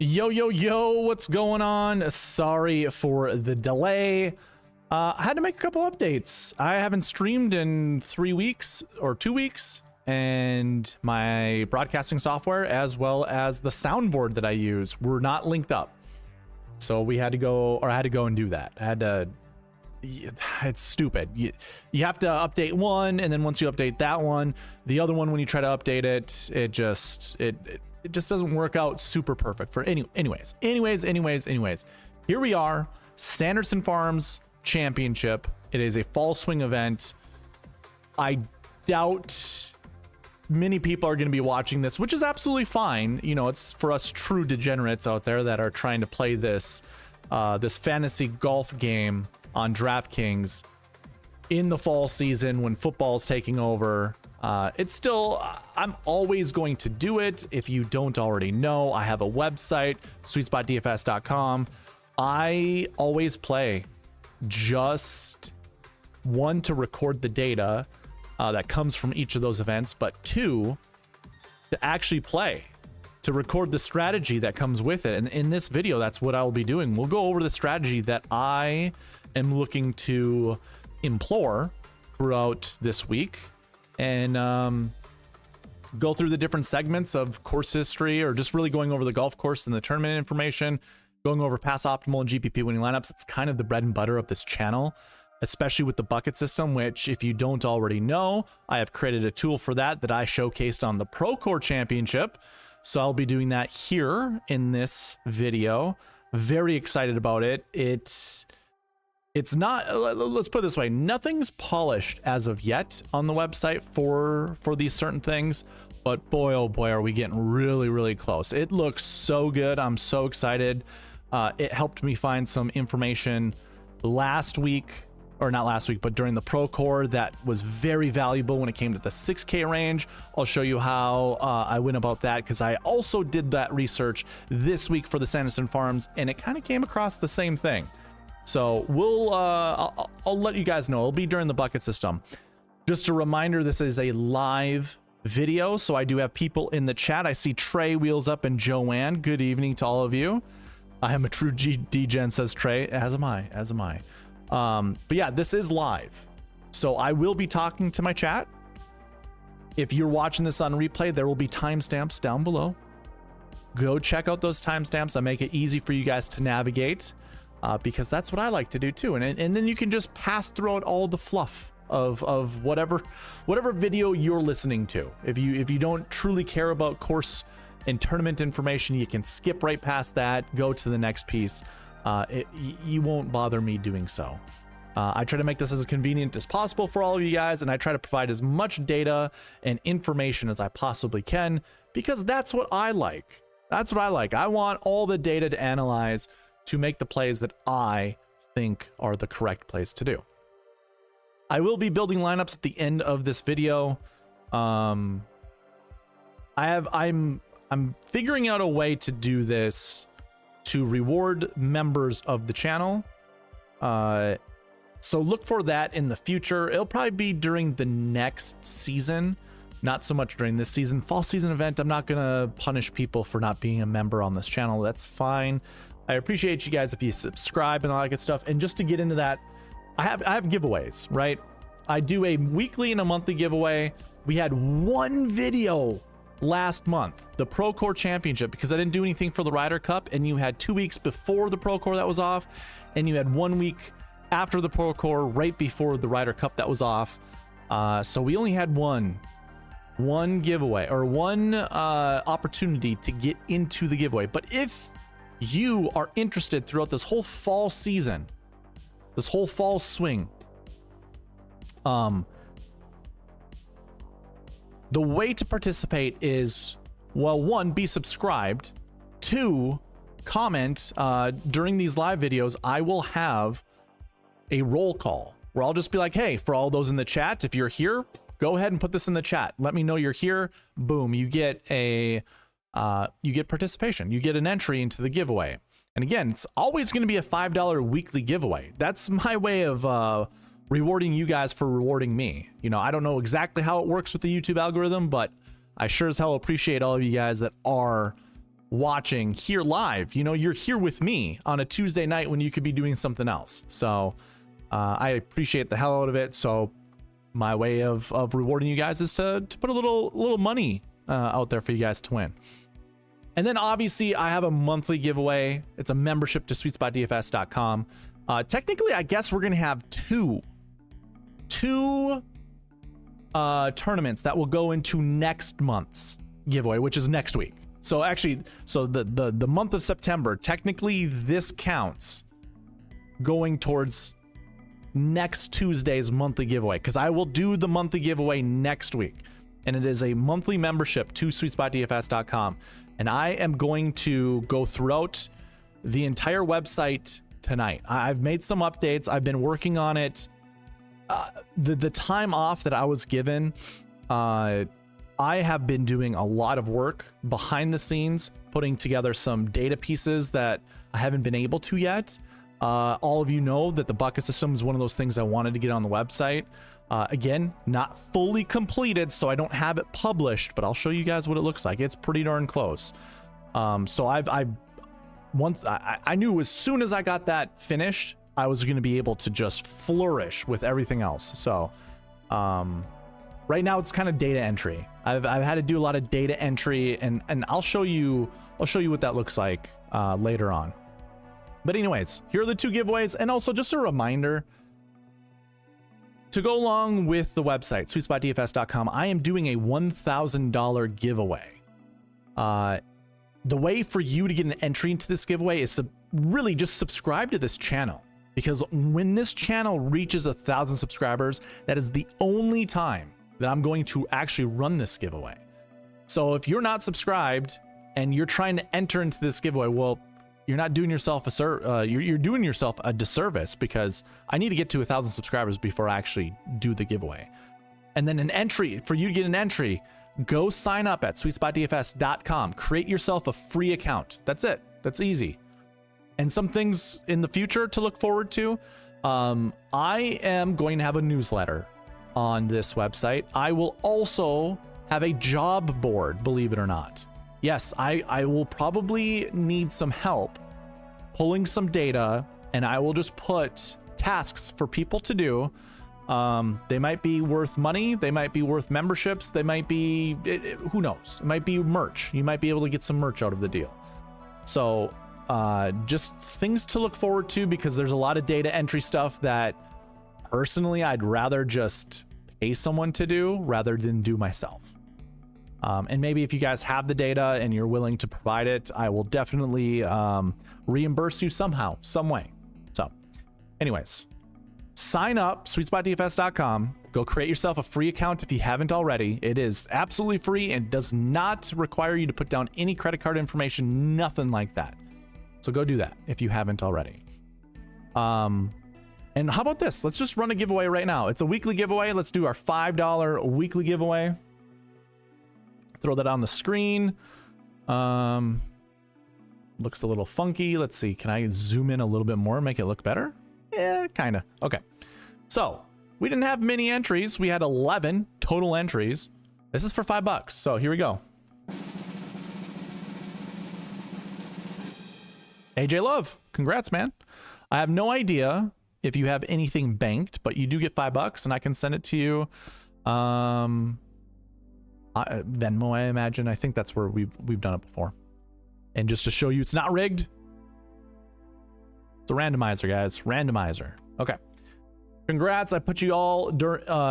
Yo, what's going on? Sorry for the delay. I had to make a couple updates. I haven't streamed in 3 weeks or 2 weeks, and my broadcasting software as well as the soundboard that I use were not linked up. So I had to go and do that. It's stupid. You have to update one, and then once you update that one, the other one, when you try to update it, it just doesn't work out super perfect for anyways. Here we are, Sanderson Farms Championship. It is a fall swing event. I doubt many people are going to be watching this, which is absolutely fine. You know, it's for us true degenerates out there that are trying to play this this fantasy golf game on DraftKings in the fall season when football's taking over. It's still, I'm always going to do it. If you don't already know, I have a website, SweetSpotDFS.com. I always play, just one, to record the data that comes from each of those events, but two, to actually play, to record the strategy that comes with it. And in this video, that's what I'll be doing. We'll go over the strategy that I am looking to implore throughout this week, and go through the different segments of course history, or just really going over the golf course and the tournament information, going over pass optimal and GPP winning lineups. It's kind of the bread and butter of this channel, especially with the bucket system, which, if you don't already know, I have created a tool for that I showcased on the Procore Championship. So I'll be doing that here in this video. Very excited about it. It's not, let's put it this way, nothing's polished as of yet on the website for these certain things, but boy, oh boy, are we getting really close. It looks so good. I'm so excited. It helped me find some information last week, or not last week, but during the Procore, that was very valuable when it came to the 6K range. I'll show you how I went about that, because I also did that research this week for the Sanderson Farms, and it kind of came across the same thing. So I'll let you guys know. It'll be during the bucket system. Just a reminder, this is a live video, so I do have people in the chat. I see Trey, Wheels Up, and Joanne. Good evening to all of you. I am a true DGen, says Trey. As am I. But yeah, this is live, so I will be talking to my chat. If you're watching this on replay, there will be timestamps down below. Go check out those timestamps. I make it easy for you guys to navigate. Because that's what I like to do too, and then you can just pass throughout all the fluff of whatever video you're listening to. If you don't truly care about course and tournament information, you can skip right past that, go to the next piece. You won't bother me doing so. I try to make this as convenient as possible for all of you guys, and I try to provide as much data and information as I possibly can, because that's what I like. That's what I like. I want all the data to analyze, to make the plays that I think are the correct plays to do. I will be building lineups at the end of this video. I'm figuring out a way to do this to reward members of the channel. So look for that in the future. It'll probably be during the next season, not so much during this season. Fall season event, I'm not gonna punish people for not being a member on this channel. That's fine. I appreciate you guys if you subscribe and all that good stuff. And just to get into that, I have giveaways, right? I do a weekly and a monthly giveaway. We had one video last month, the Procore Championship, because I didn't do anything for the Ryder Cup, and you had 2 weeks before the Procore that was off, and you had 1 week after the Procore right before the Ryder Cup that was off. So we only had one giveaway, or one opportunity to get into the giveaway. But if you are interested throughout this whole fall season, this whole fall swing, the way to participate is, well, one, be subscribed. Two, comment. During these live videos, I will have a roll call where I'll just be like, hey, for all those in the chat, if you're here, go ahead and put this in the chat. Let me know you're here. Boom, you get participation. You get an entry into the giveaway. And again, it's always going to be a $5 weekly giveaway. That's my way of rewarding you guys for rewarding me. You know, I don't know exactly how it works with the YouTube algorithm, but I sure as hell appreciate all of you guys that are watching here live. You know, you're here with me on a Tuesday night when you could be doing something else. So I appreciate the hell out of it. So my way of rewarding you guys is to put a little money out there for you guys to win. And then obviously I have a monthly giveaway. It's a membership to SweetSpotDFS.com. Technically, I guess we're gonna have two tournaments that will go into next month's giveaway, which is next week. So actually, the month of September, technically this counts going towards next Tuesday's monthly giveaway, because I will do the monthly giveaway next week, and it is a monthly membership to SweetSpotDFS.com, and I am going to go throughout the entire website tonight. I've made some updates. I've been working on it. The time off that I was given, I have been doing a lot of work behind the scenes, putting together some data pieces that I haven't been able to yet. All of you know that the bucket system is one of those things I wanted to get on the website. Again, not fully completed, so I don't have it published, but I'll show you guys what it looks like. It's pretty darn close. So I knew as soon as I got that finished, I was going to be able to just flourish with everything else. So right now it's kind of data entry. I've had to do a lot of data entry, and I'll show you what that looks like later on. But anyways, here are the two giveaways, and also just a reminder to go along with the website SweetSpotDFS.com. I am doing a $1,000 giveaway. The way for you to get an entry into this giveaway is to really just subscribe to this channel, because when this channel reaches 1,000 subscribers, that is the only time that I'm going to actually run this giveaway. So if you're not subscribed and you're trying to enter into this giveaway, well, you're not doing yourself you're doing yourself a disservice, because I need to get to 1,000 subscribers before I actually do the giveaway. And then an entry, for you to get an entry, go sign up at SweetSpotDFS.com. Create yourself a free account. That's it. That's easy. And some things in the future to look forward to. I am going to have a newsletter on this website. I will also have a job board, believe it or not. Yes, I will probably need some help pulling some data, and I will just put tasks for people to do. They might be worth money. They might be worth memberships. They might be, who knows? It might be merch. You might be able to get some merch out of the deal. So just things to look forward to, because there's a lot of data entry stuff that personally I'd rather just pay someone to do rather than do myself. And maybe if you guys have the data and you're willing to provide it, I will definitely reimburse you somehow, some way. So anyways, sign up, SweetSpotDFS.com. Go create yourself a free account if you haven't already. It is absolutely free and does not require you to put down any credit card information, nothing like that. So go do that if you haven't already. And how about this? Let's just run a giveaway right now. It's a weekly giveaway. Let's do our $5 weekly giveaway. Throw that on the screen. Looks a little funky. Let's see. Can I zoom in a little bit more and make it look better? Yeah, kind of. Okay. So we didn't have many entries. We had 11 total entries. This is for $5. So here we go. AJ Love, congrats, man. I have no idea if you have anything banked, but you do get $5, and I can send it to you. Venmo, I imagine. I think that's where we've done it before. And just to show you it's not rigged, it's a randomizer, guys. Randomizer. Okay. Congrats. I put you all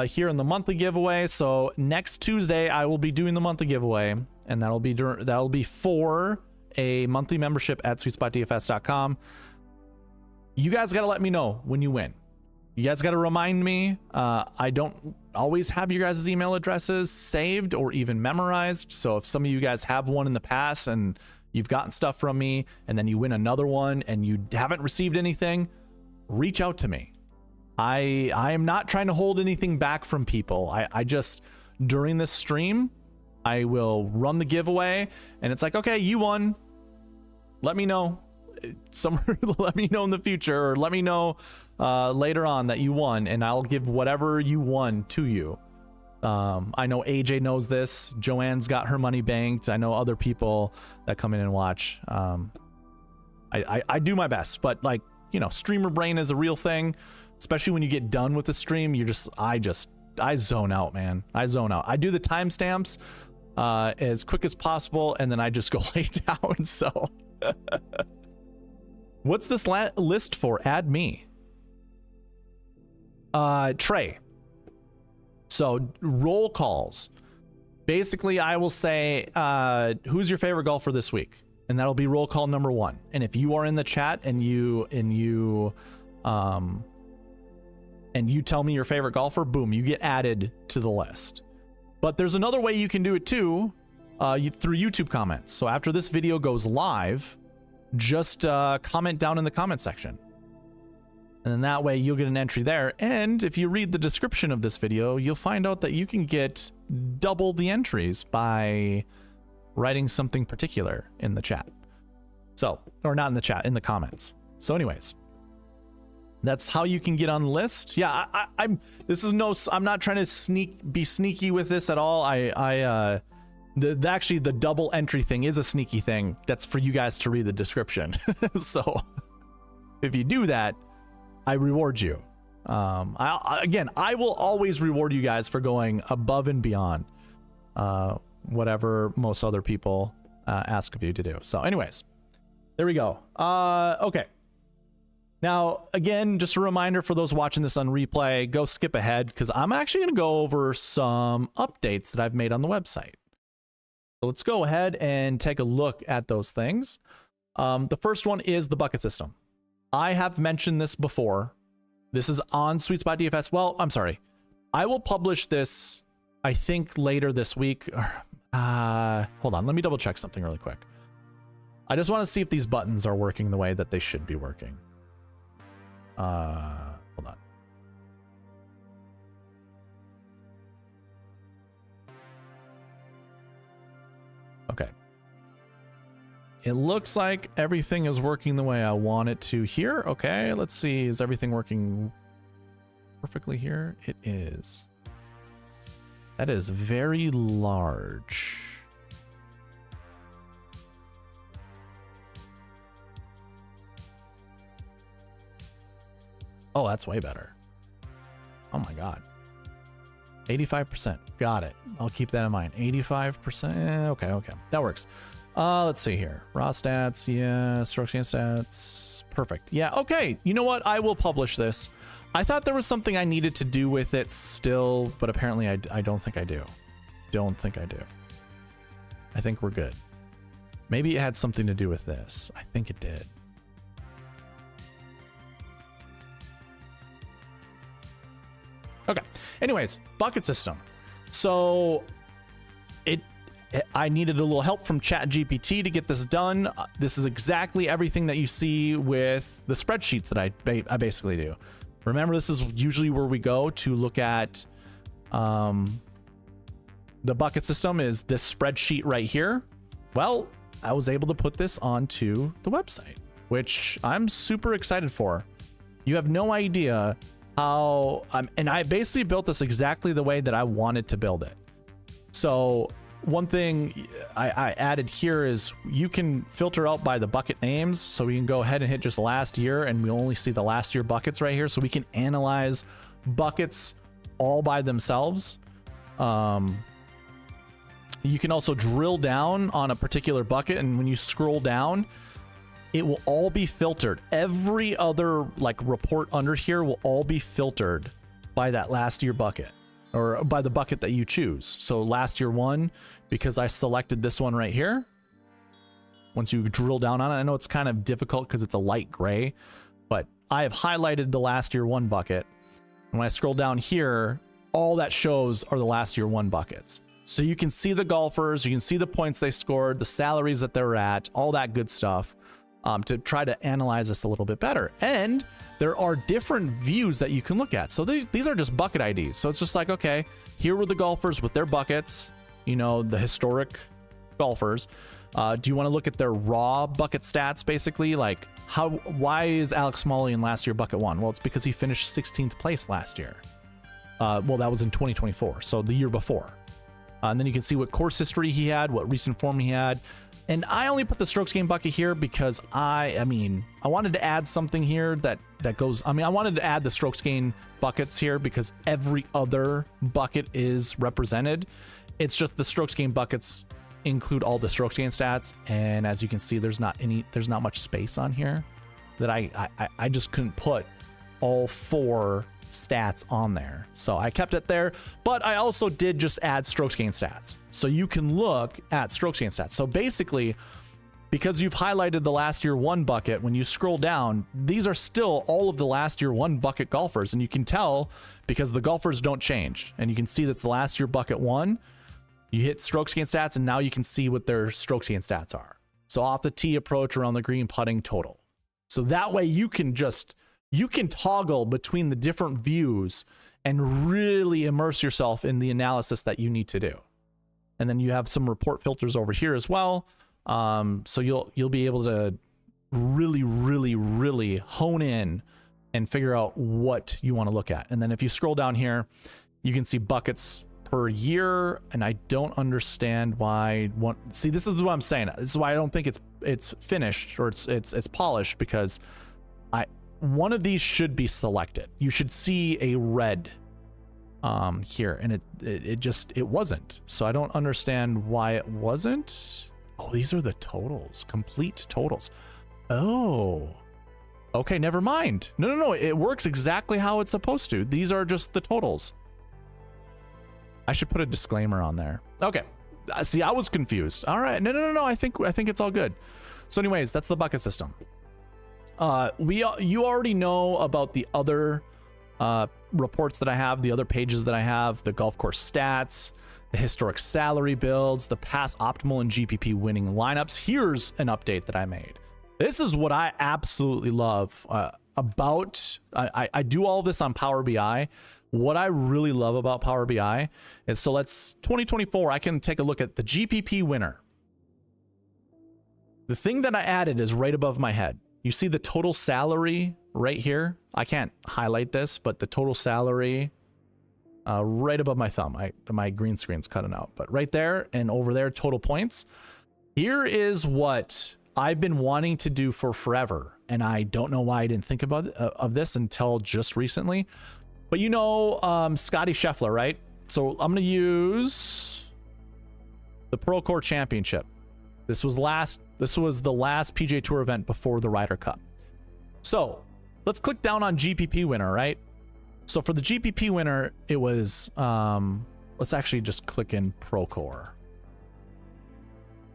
here in the monthly giveaway. So next Tuesday I will be doing the monthly giveaway, and that'll be for a monthly membership at SweetSpotDFS.com. You guys got to let me know when you win. You guys got to remind me. I don't always have your guys' email addresses saved or even memorized. So if some of you guys have one in the past and you've gotten stuff from me and then you win another one and you haven't received anything, reach out to me. I am not trying to hold anything back from people. I just, during this stream, I will run the giveaway and it's like, okay, you won. Let me know. Let me know in the future, or let me know later on that you won, and I'll give whatever you won to you. I know AJ knows this. Joanne's got her money banked. I know other people that come in and watch. I do my best, but like, you know, streamer brain is a real thing, especially when you get done with the stream. I zone out, man. I zone out. I do the timestamps as quick as possible, and then I just go lay down. So what's this list for? Add me. Trey. So roll calls. Basically, I will say, who's your favorite golfer this week? And that'll be roll call number 1. And if you are in the chat and you tell me your favorite golfer, boom, you get added to the list. But there's another way you can do it too, through YouTube comments. So after this video goes live, just comment down in the comment section. And then that way you'll get an entry there. And if you read the description of this video, you'll find out that you can get double the entries by writing something particular in the chat. So, or not in the chat, in the comments. So anyways, that's how you can get on the list. Yeah, I'm not trying to be sneaky with this at all. Actually the double entry thing is a sneaky thing. That's for you guys to read the description. So if you do that, I reward you. I will always reward you guys for going above and beyond whatever most other people ask of you to do. So anyways, there we go. Okay. Now, again, just a reminder for those watching this on replay, go skip ahead because I'm actually going to go over some updates that I've made on the website. So let's go ahead and take a look at those things. The first one is the bucket system. I have mentioned this before. This is on SweetSpotDFS. Well, I'm sorry. I will publish this, I think, later this week. Hold on. Let me double check something really quick. I just want to see if these buttons are working the way that they should be working. Hold on. Okay. It looks like everything is working the way I want it to here. Okay, let's see. Is everything working perfectly here? It is. That is very large. Oh, that's way better. Oh my God. 85%. Got it. I'll keep that in mind. 85%. Okay. That works. Let's see here. Raw stats. Yeah. Strokes gained stats. Perfect. Yeah. Okay. You know what? I will publish this. I thought there was something I needed to do with it still, but apparently I don't think I do. Don't think I do. I think we're good. Maybe it had something to do with this. I think it did. Okay. Anyways, bucket system. So I needed a little help from ChatGPT to get this done. This is exactly everything that you see with the spreadsheets that I basically do. Remember, this is usually where we go to look at the bucket system is this spreadsheet right here. Well, I was able to put this onto the website, which I'm super excited for. You have no idea how, and I basically built this exactly the way that I wanted to build it. So one thing I added here is you can filter out by the bucket names. So we can go ahead and hit just last year and we only see the last year buckets right here. So we can analyze buckets all by themselves. You can also drill down on a particular bucket, and when you scroll down, it will all be filtered. Every other like report under here will all be filtered by that last year bucket, or by the bucket that you choose. So last year one, because I selected this one right here. Once you drill down on it, I know it's kind of difficult because it's a light gray, but I have highlighted the last year one bucket. And when I scroll down here, all that shows are the last year one buckets. So you can see the golfers, you can see the points they scored, the salaries that they're at, all that good stuff, to try to analyze this a little bit better. And there are different views that you can look at. So these are just bucket IDs. So it's just like, okay, here were the golfers with their buckets, you know, the historic golfers. Do you want to look at their raw bucket stats, basically? Like, why is Alex Smalley in last year bucket one? Well, it's because he finished 16th place last year. Well, that was in 2024, so the year before. And then you can see what course history he had, what recent form he had. And I only put the strokes gained bucket here because I wanted to add something here that goes, I wanted to add the strokes gained buckets here because every other bucket is represented. It's just the strokes gained buckets include all the strokes gained stats. And as you can see, there's not much space on here that I just couldn't put all 4 stats on there. So I kept it there, but I also did just add strokes gained stats. So you can look at strokes gained stats. So basically, because you've highlighted the last year 1 bucket, when you scroll down, these are still all of the last year 1 bucket golfers. And you can tell because the golfers don't change. And you can see that's the last year bucket 1. You hit strokes gained stats, and now you can see what their strokes gained stats are. So off the tee, approach, around the green, putting, total. So that way you can toggle between the different views and really immerse yourself in the analysis that you need to do. And then you have some report filters over here as well. So you'll be able to really hone in and figure out what you want to look at. And then if you scroll down here, you can see buckets per year, and I don't understand why see, this is what I'm saying. This is why I don't think it's finished or it's polished, because one of these should be selected. You should see a red here, and it wasn't. So I don't understand why it wasn't. Oh, these are the totals, complete totals. Oh, okay, never mind. No, it works exactly how it's supposed to. These are just the totals. I should put a disclaimer on there. Okay, see, I was confused. All right, no. I think it's all good. So anyways, that's the bucket system. You already know about the other reports that I have, the other pages that I have, the golf course stats, the historic salary builds, the past optimal and GPP winning lineups. Here's an update that I made. This is what I absolutely love about. I do all this on Power BI. What I really love about Power BI is, so let's 2024, I can take a look at the GPP winner. The thing that I added is right above my head. You see the total salary right here. I can't highlight this, but the total salary right above my thumb. My green screen's cutting out, but right there and over there, total points. Here is what I've been wanting to do for forever, and I don't know why I didn't think about of this until just recently. But you know, Scottie Scheffler, right? So I'm gonna use the Pro-Core Championship. This was the last PGA Tour event before the Ryder Cup. So let's click down on GPP winner, right? So for the GPP winner, it was, let's actually just click in Pro-Core.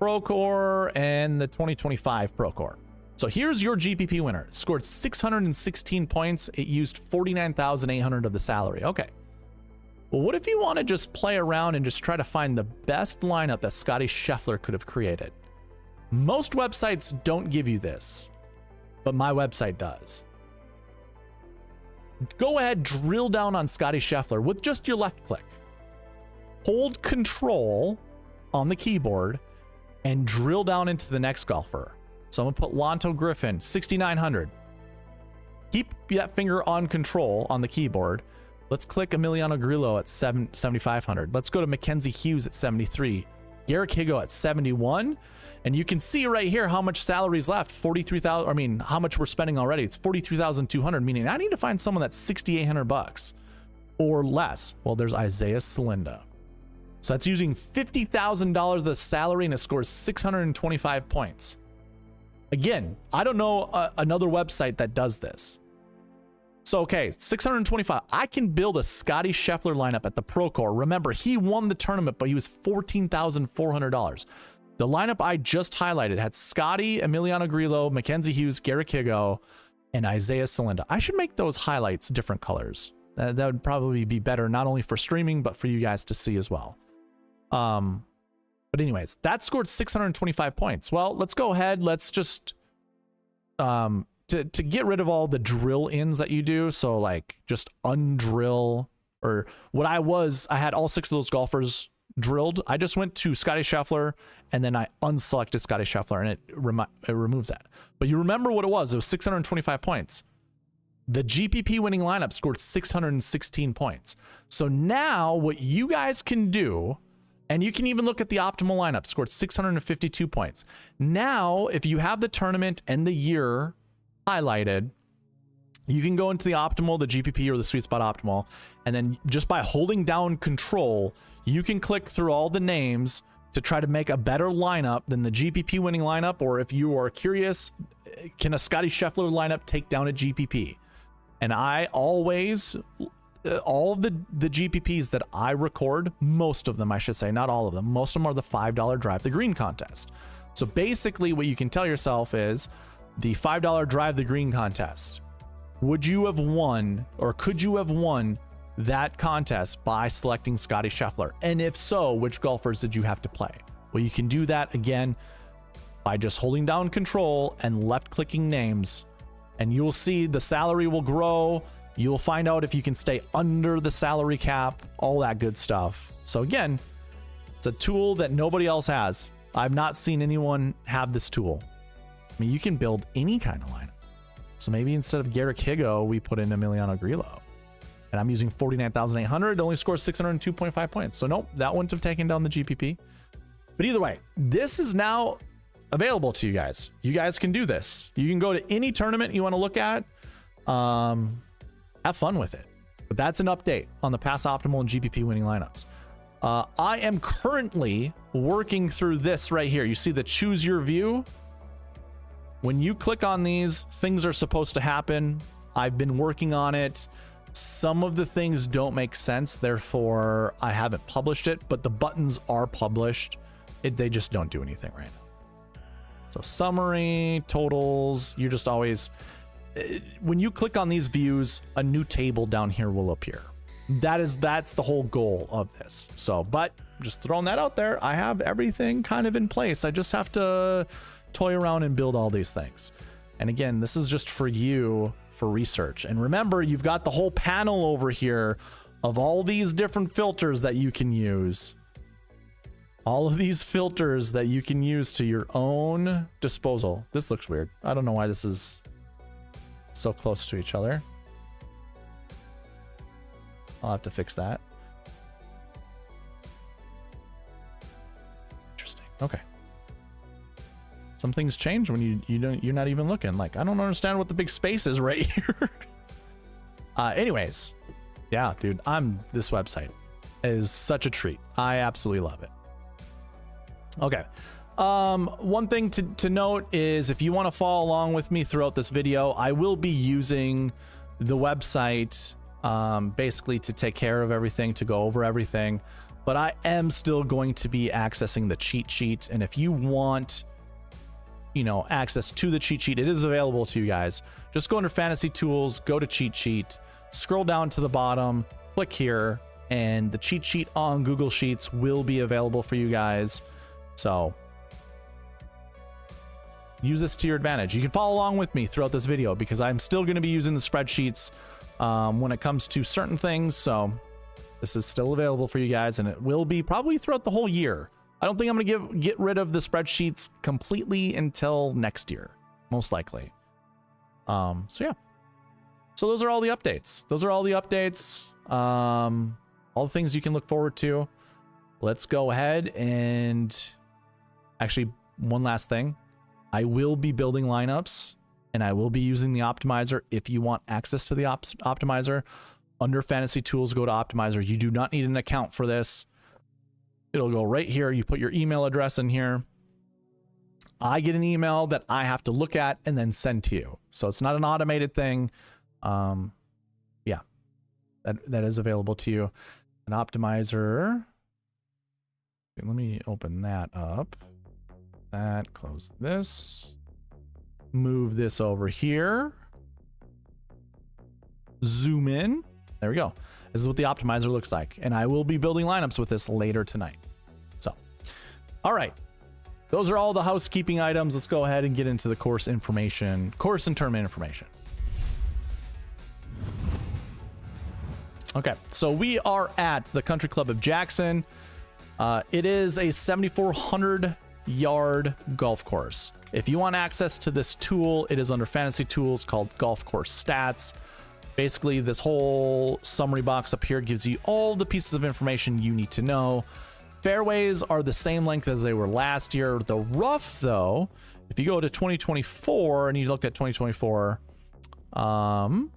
Pro-Core and the 2025 Pro-Core. So here's your GPP winner. It scored 616 points. It used 49,800 of the salary. Okay. Well, what if you want to just play around and just try to find the best lineup that Scottie Scheffler could have created? Most websites don't give you this, but my website does. Go ahead, drill down on Scottie Scheffler with just your left click. Hold Control on the keyboard and drill down into the next golfer. So I'm gonna put Lanto Griffin, 6,900. Keep that finger on Control on the keyboard. Let's click Emiliano Grillo at 7,500. Let's go to Mackenzie Hughes at 73. Garrick Higgo at 71. And you can see right here how much salary's left. 43,000. I mean, how much we're spending already. It's 43,200. Meaning I need to find someone that's 6,800 bucks or less. Well, there's Isaiah Salinda. So that's using $50,000 of the salary, and it scores 625 points. Again, I don't know another website that does this. So, okay, 625. I can build a Scottie Scheffler lineup at the Pro-Core. Remember, he won the tournament, but he was $14,400. The lineup I just highlighted had Scottie, Emiliano Grillo, Mackenzie Hughes, Garrick Higgo, and Isaiah Salinda. I should make those highlights different colors. That would probably be better, not only for streaming, but for you guys to see as well. But anyways, that scored 625 points. Well, let's go ahead. Let's just, to get rid of all the drill ins that you do. So like just undrill, or what I had all 6 of those golfers drilled. I just went to Scottie Scheffler and then I unselected Scottie Scheffler, and it removes that. But you remember what it was 625 points. The GPP winning lineup scored 616 points. So now what you guys can do, and you can even look at the optimal lineup, scored 652 points. Now, if you have the tournament and the year highlighted, you can go into the optimal, the GPP, or the SweetSpot optimal, and then just by holding down control, you can click through all the names to try to make a better lineup than the GPP winning lineup. Or if you are curious, can a Scottie Scheffler lineup take down a GPP? And I always, all of the GPPs that I record, most of them, I should say, not all of them, most of them are the $5 Drive the Green contest. So basically what you can tell yourself is the $5 Drive the Green contest. Would you have won, or could you have won that contest by selecting Scottie Scheffler? And if so, which golfers did you have to play? Well, you can do that again by just holding down control and left clicking names, and you'll see the salary will grow. You'll find out if you can stay under the salary cap, all that good stuff. So again, it's a tool that nobody else has. I've not seen anyone have this tool. I mean, you can build any kind of lineup. So maybe instead of Garrick Higo, we put in Emiliano Grillo. And I'm using 49,800. It only scores 602.5 points. So nope, that wouldn't have taken down the GPP. But either way, this is now available to you guys. You guys can do this. You can go to any tournament you want to look at. Have fun with it. But that's an update on the Pass Optimal and GPP winning lineups. I am currently working through this right here. You see the choose your view. When you click on these, things are supposed to happen. I've been working on it. Some of the things don't make sense, therefore I haven't published it, but the buttons are published. They just don't do anything right now. So summary, totals, you're just always, when you click on these views, a new table down here will appear. That's the whole goal of this. So, but just throwing that out there, I have everything kind of in place. I just have to toy around and build all these things. And again, this is just for you for research. And remember, you've got the whole panel over here of all these different filters that you can use. All of these filters that you can use to your own disposal. This looks weird. I don't know why this is so close to each other. I'll have to fix that. Interesting. Okay. Some things change when you're not even looking. Like, I don't understand what the big space is right here. Anyways, yeah, dude, this website is such a treat. I absolutely love it. Okay. One thing to note is if you want to follow along with me throughout this video, I will be using the website basically to take care of everything, to go over everything, but I am still going to be accessing the cheat sheet. And if you want, access to the cheat sheet, it is available to you guys. Just go under fantasy tools, go to cheat sheet, scroll down to the bottom, click here, and the cheat sheet on Google Sheets will be available for you guys. So use this to your advantage. You can follow along with me throughout this video because I'm still going to be using the spreadsheets when it comes to certain things. So this is still available for you guys, and it will be probably throughout the whole year. I don't think I'm going to get rid of the spreadsheets completely until next year, most likely. So yeah. So those are all the updates. All the things you can look forward to. Let's go ahead and actually, one last thing. I will be building lineups and I will be using the optimizer. If you want access to the optimizer, under fantasy tools, go to optimizer. You do not need an account for this. It'll go right here. You put your email address in here. I get an email that I have to look at and then send to you. So it's not an automated thing. Yeah, that is available to you. An optimizer. Let me open that up. Close this. Move this over here. Zoom in. There we go. This is what the optimizer looks like. And I will be building lineups with this later tonight. So, all right. Those are all the housekeeping items. Let's go ahead and get into the course and tournament information. Okay, so we are at the Country Club of Jackson. It is a 7,400-yard golf course. If you want access to this tool, it is under fantasy tools called Golf Course Stats. Basically, this whole summary box up here gives you all the pieces of information you need to know. Fairways are the same length as they were last year. The rough, though, if you go to 2024 and you look at 2024, oh,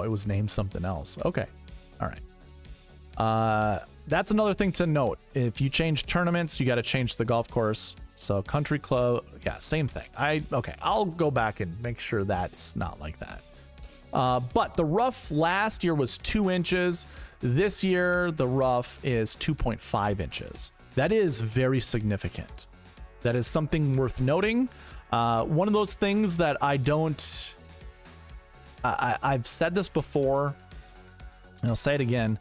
it was named something else. Okay. All right. That's another thing to note. If you change tournaments, you got to change the golf course. So country club, yeah, same thing. Okay, I'll go back and make sure that's not like that. But the rough last year was 2 inches. This year, the rough is 2.5 inches. That is very significant. That is something worth noting. One of those things that I've said this before, and I'll say it again.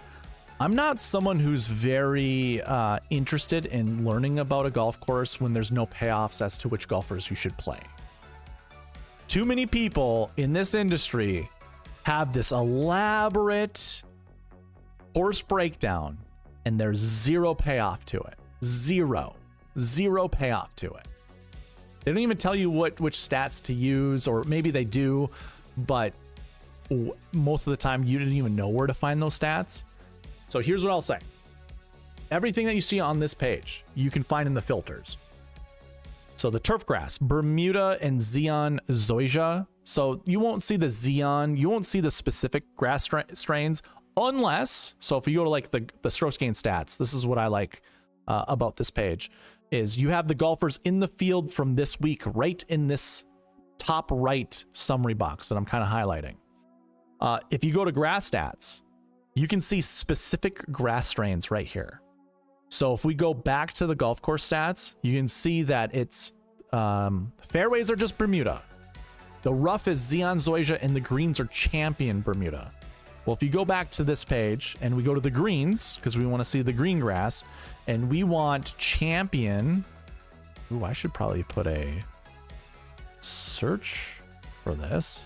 I'm not someone who's very interested in learning about a golf course when there's no payoffs as to which golfers you should play. Too many people in this industry have this elaborate course breakdown, and there's zero payoff to it. Zero payoff to it. They don't even tell you which stats to use, or maybe they do, but most of the time you didn't even know where to find those stats. So here's what I'll say. Everything that you see on this page, you can find in the filters. So the turf grass, Bermuda and Xeon Zoysia. So you won't see the Xeon, you won't see the specific grass strains unless, so if you go to like the strokes gain stats, this is what I like about this page, is you have the golfers in the field from this week right in this top right summary box that I'm kind of highlighting. If you go to grass stats, you can see specific grass strains right here. So if we go back to the golf course stats, you can see that it's fairways are just Bermuda. The rough is Xeon Zoysia and the greens are Champion Bermuda. Well, if you go back to this page and we go to the greens, because we want to see the green grass, and we want Champion. Ooh, I should probably put a search for this.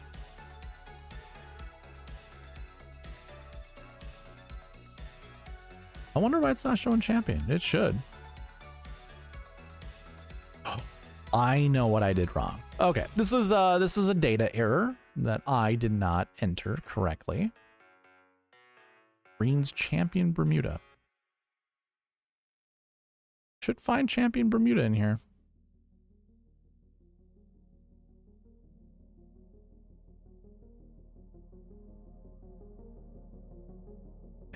I wonder why it's not showing Champion. It should. Oh, I know what I did wrong. Okay, this is a data error that I did not enter correctly. Greens Champion Bermuda. Should find Champion Bermuda in here.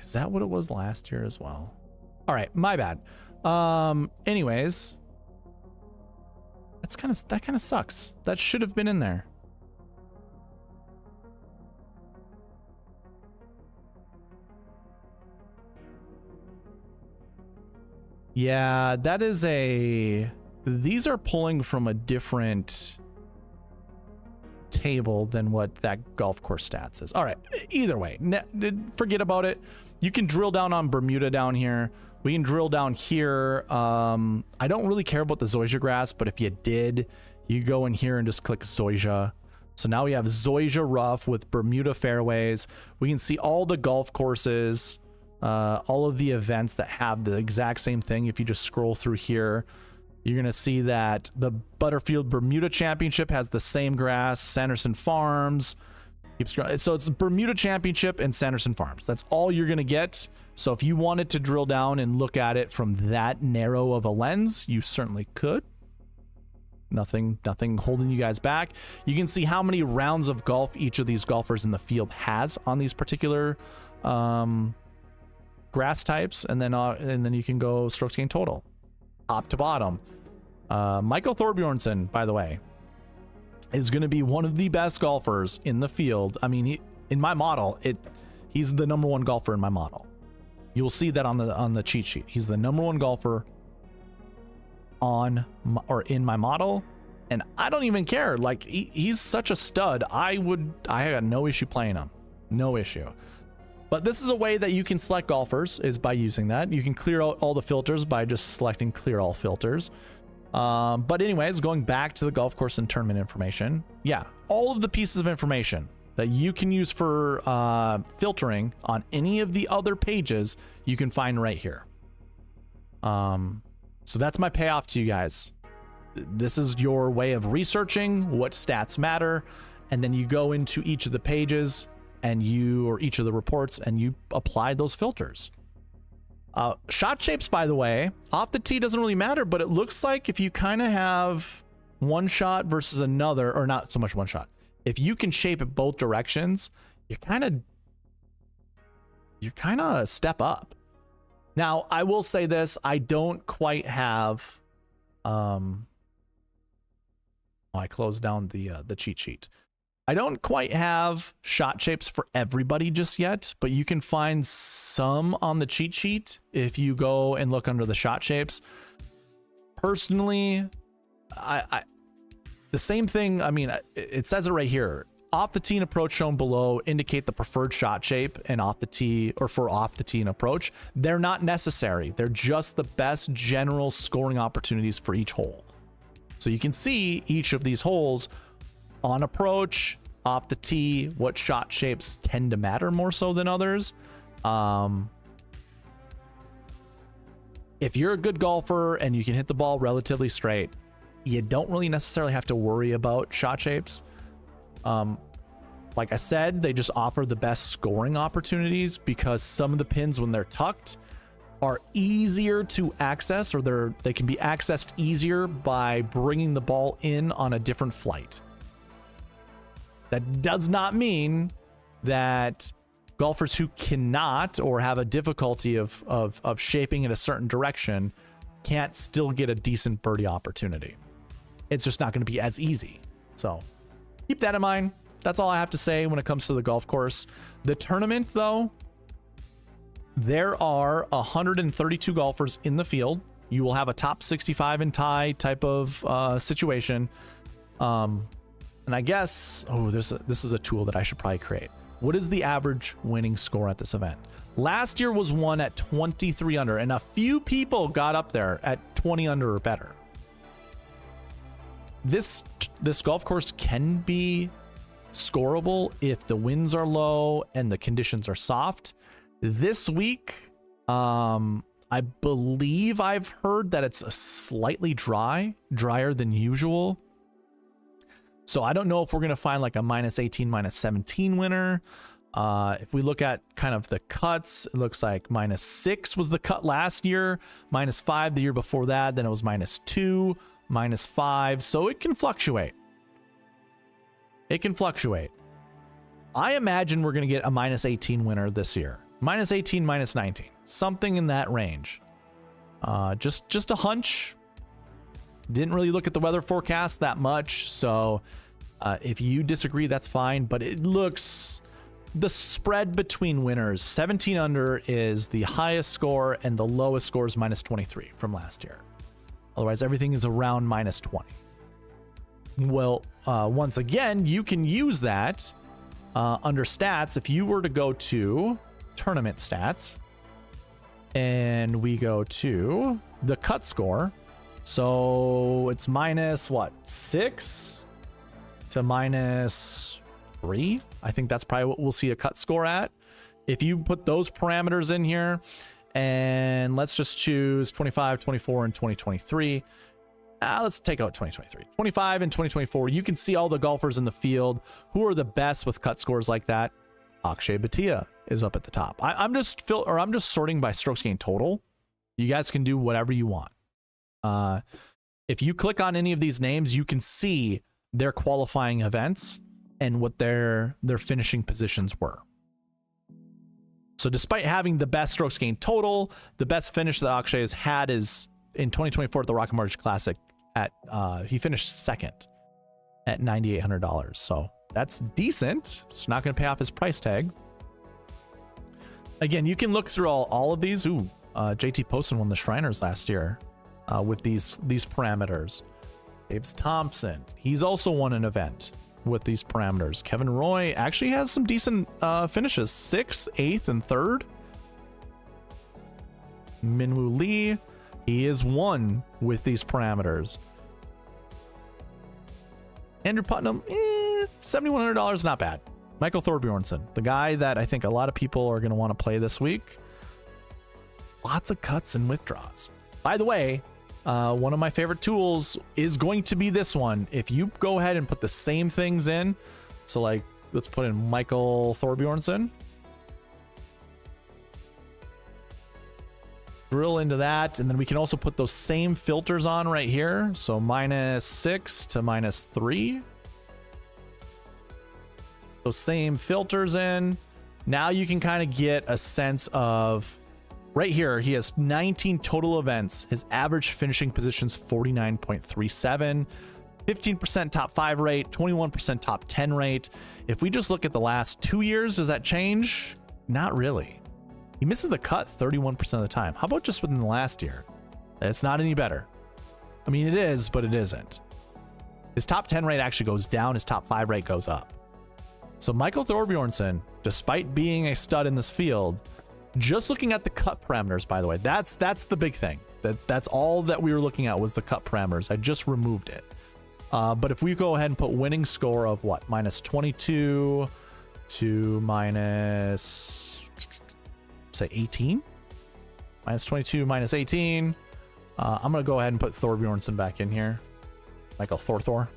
Is that what it was last year as well? All right, my bad. Anyways, that kind of sucks. That should have been in there. Yeah, that is these are pulling from a different table than what that golf course stats is. All right, either way, forget about it. You can drill down on Bermuda down here. We can drill down here. I don't really care about the Zoysia grass, but if you did, you go in here and just click Zoysia. So now we have Zoysia rough with Bermuda fairways. We can see all the golf courses, all of the events that have the exact same thing. If you just scroll through here, you're going to see that the Butterfield Bermuda Championship has the same grass, Sanderson Farms. So it's Bermuda Championship and Sanderson Farms. That's all you're going to get. So if you wanted to drill down and look at it from that narrow of a lens, you certainly could. Nothing holding you guys back. You can see how many rounds of golf each of these golfers in the field has on these particular grass types, and then you can go strokes gained total, top to bottom. Michael Thorbjornsen, by the way, is going to be one of the best golfers in the field. I mean, in my model, he's the #1 golfer in my model. You'll see that on the cheat sheet. He's the #1 golfer in my model, and I don't even care. Like he's such a stud. I had no issue playing him, no issue. But this is a way that you can select golfers, is by using that. You can clear out all the filters by just selecting clear all filters. But anyways, going back to the golf course and tournament information, yeah, all of the pieces of information that you can use for filtering on any of the other pages, you can find right here. So that's my payoff to you guys. This is your way of researching what stats matter and then you go into each of the pages and or each of the reports, and you apply those filters. Shot shapes, by the way, off the tee doesn't really matter, but it looks like if you kind of have one shot versus another, or not so much one shot, if you can shape it both directions, you're kind of a step up. Now, I will say this, I don't quite have, I closed down the cheat sheet. I don't quite have shot shapes for everybody just yet, but you can find some on the cheat sheet if you go and look under the shot shapes. Personally, the same thing, I mean, it says it right here. Off the tee and approach shown below indicate the preferred shot shape and off the tee, or for off the tee and approach. They're not necessary. They're just the best general scoring opportunities for each hole. So you can see each of these holes on approach, off the tee, what shot shapes tend to matter more so than others. If you're a good golfer and you can hit the ball relatively straight, you don't really necessarily have to worry about shot shapes. Like I said, they just offer the best scoring opportunities because some of the pins, when they're tucked, are easier to access, or they can be accessed easier by bringing the ball in on a different flight. That does not mean that golfers who cannot or have a difficulty of shaping in a certain direction can't still get a decent birdie opportunity. It's just not going to be as easy. So keep that in mind. That's all I have to say when it comes to the golf course. The tournament, though, there are 132 golfers in the field. You will have a top 65 and tie type of situation. And I guess, this is a tool that I should probably create. What is the average winning score at this event? Last year was won at 23 under, and a few people got up there at 20 under or better. This golf course can be scoreable if the winds are low and the conditions are soft. This week, I believe I've heard that it's a slightly drier than usual. So I don't know if we're going to find like a -18, -17 winner. If we look at kind of the cuts, it looks like -6 was the cut last year, -5 the year before that, then it was -2, -5. So it can fluctuate. It can fluctuate. I imagine we're going to get a -18 winner this year. -18, -19, something in that range. Just a hunch. Didn't really look at the weather forecast that much, so if you disagree, that's fine. But it looks, the spread between winners, 17 under is the highest score, and the lowest score is -23 from last year. Otherwise, everything is around -20. Well, once again, you can use that under stats. If you were to go to tournament stats, and we go to the cut score, so it's -6 to -3. I think that's probably what we'll see a cut score at. If you put those parameters in here, and let's just choose 25, 24, and 2023. Let's take out 2023. 25 and 2024, you can see all the golfers in the field who are the best with cut scores like that. Akshay Bhatia is up at the top. I'm just sorting by strokes gained total. You guys can do whatever you want. If you click on any of these names, you can see their qualifying events and what their finishing positions were. So despite having the best strokes gained total, the best finish that Akshay has had is in 2024 at the Rocket Mortgage Classic. He finished second at $9,800. So that's decent. It's not going to pay off his price tag. Again, you can look through all of these. JT Poston won the Shriners last year with these parameters. Davis Thompson, he's also won an event with these parameters. Kevin Roy actually has some decent finishes, 6th, 8th, and 3rd. Minwoo Lee, he is 1 with these parameters. Andrew Putnam, $7,100, not bad. Michael Thorbjornsson, the guy that I think a lot of people are going to want to play this week. Lots of cuts and withdraws. By the way, one of my favorite tools is going to be this one. If you go ahead and put the same things in, So like, let's put in Michael Thorbjornsen. Drill into that, and then we can also put those same filters on right here. So -6 to -3. Those same filters in. Now you can kind of get a sense of, right here, he has 19 total events. His average finishing position's 49.37, 15% top 5 rate, 21% top 10 rate. If we just look at the last 2 years, does that change? Not really. He misses the cut 31% of the time. How about just within the last year? It's not any better. I mean, it is, but it isn't. His top 10 rate actually goes down. His top 5 rate goes up. So Michael Thorbjornsen, despite being a stud in this field, just looking at the cut parameters, by the way, that's the big thing. That's all that we were looking at was the cut parameters. I just removed it. But if we go ahead and put winning score of what? -22 to say 18, -22, -18. I'm gonna go ahead and put Thorbjornsen back in here. Michael Thor.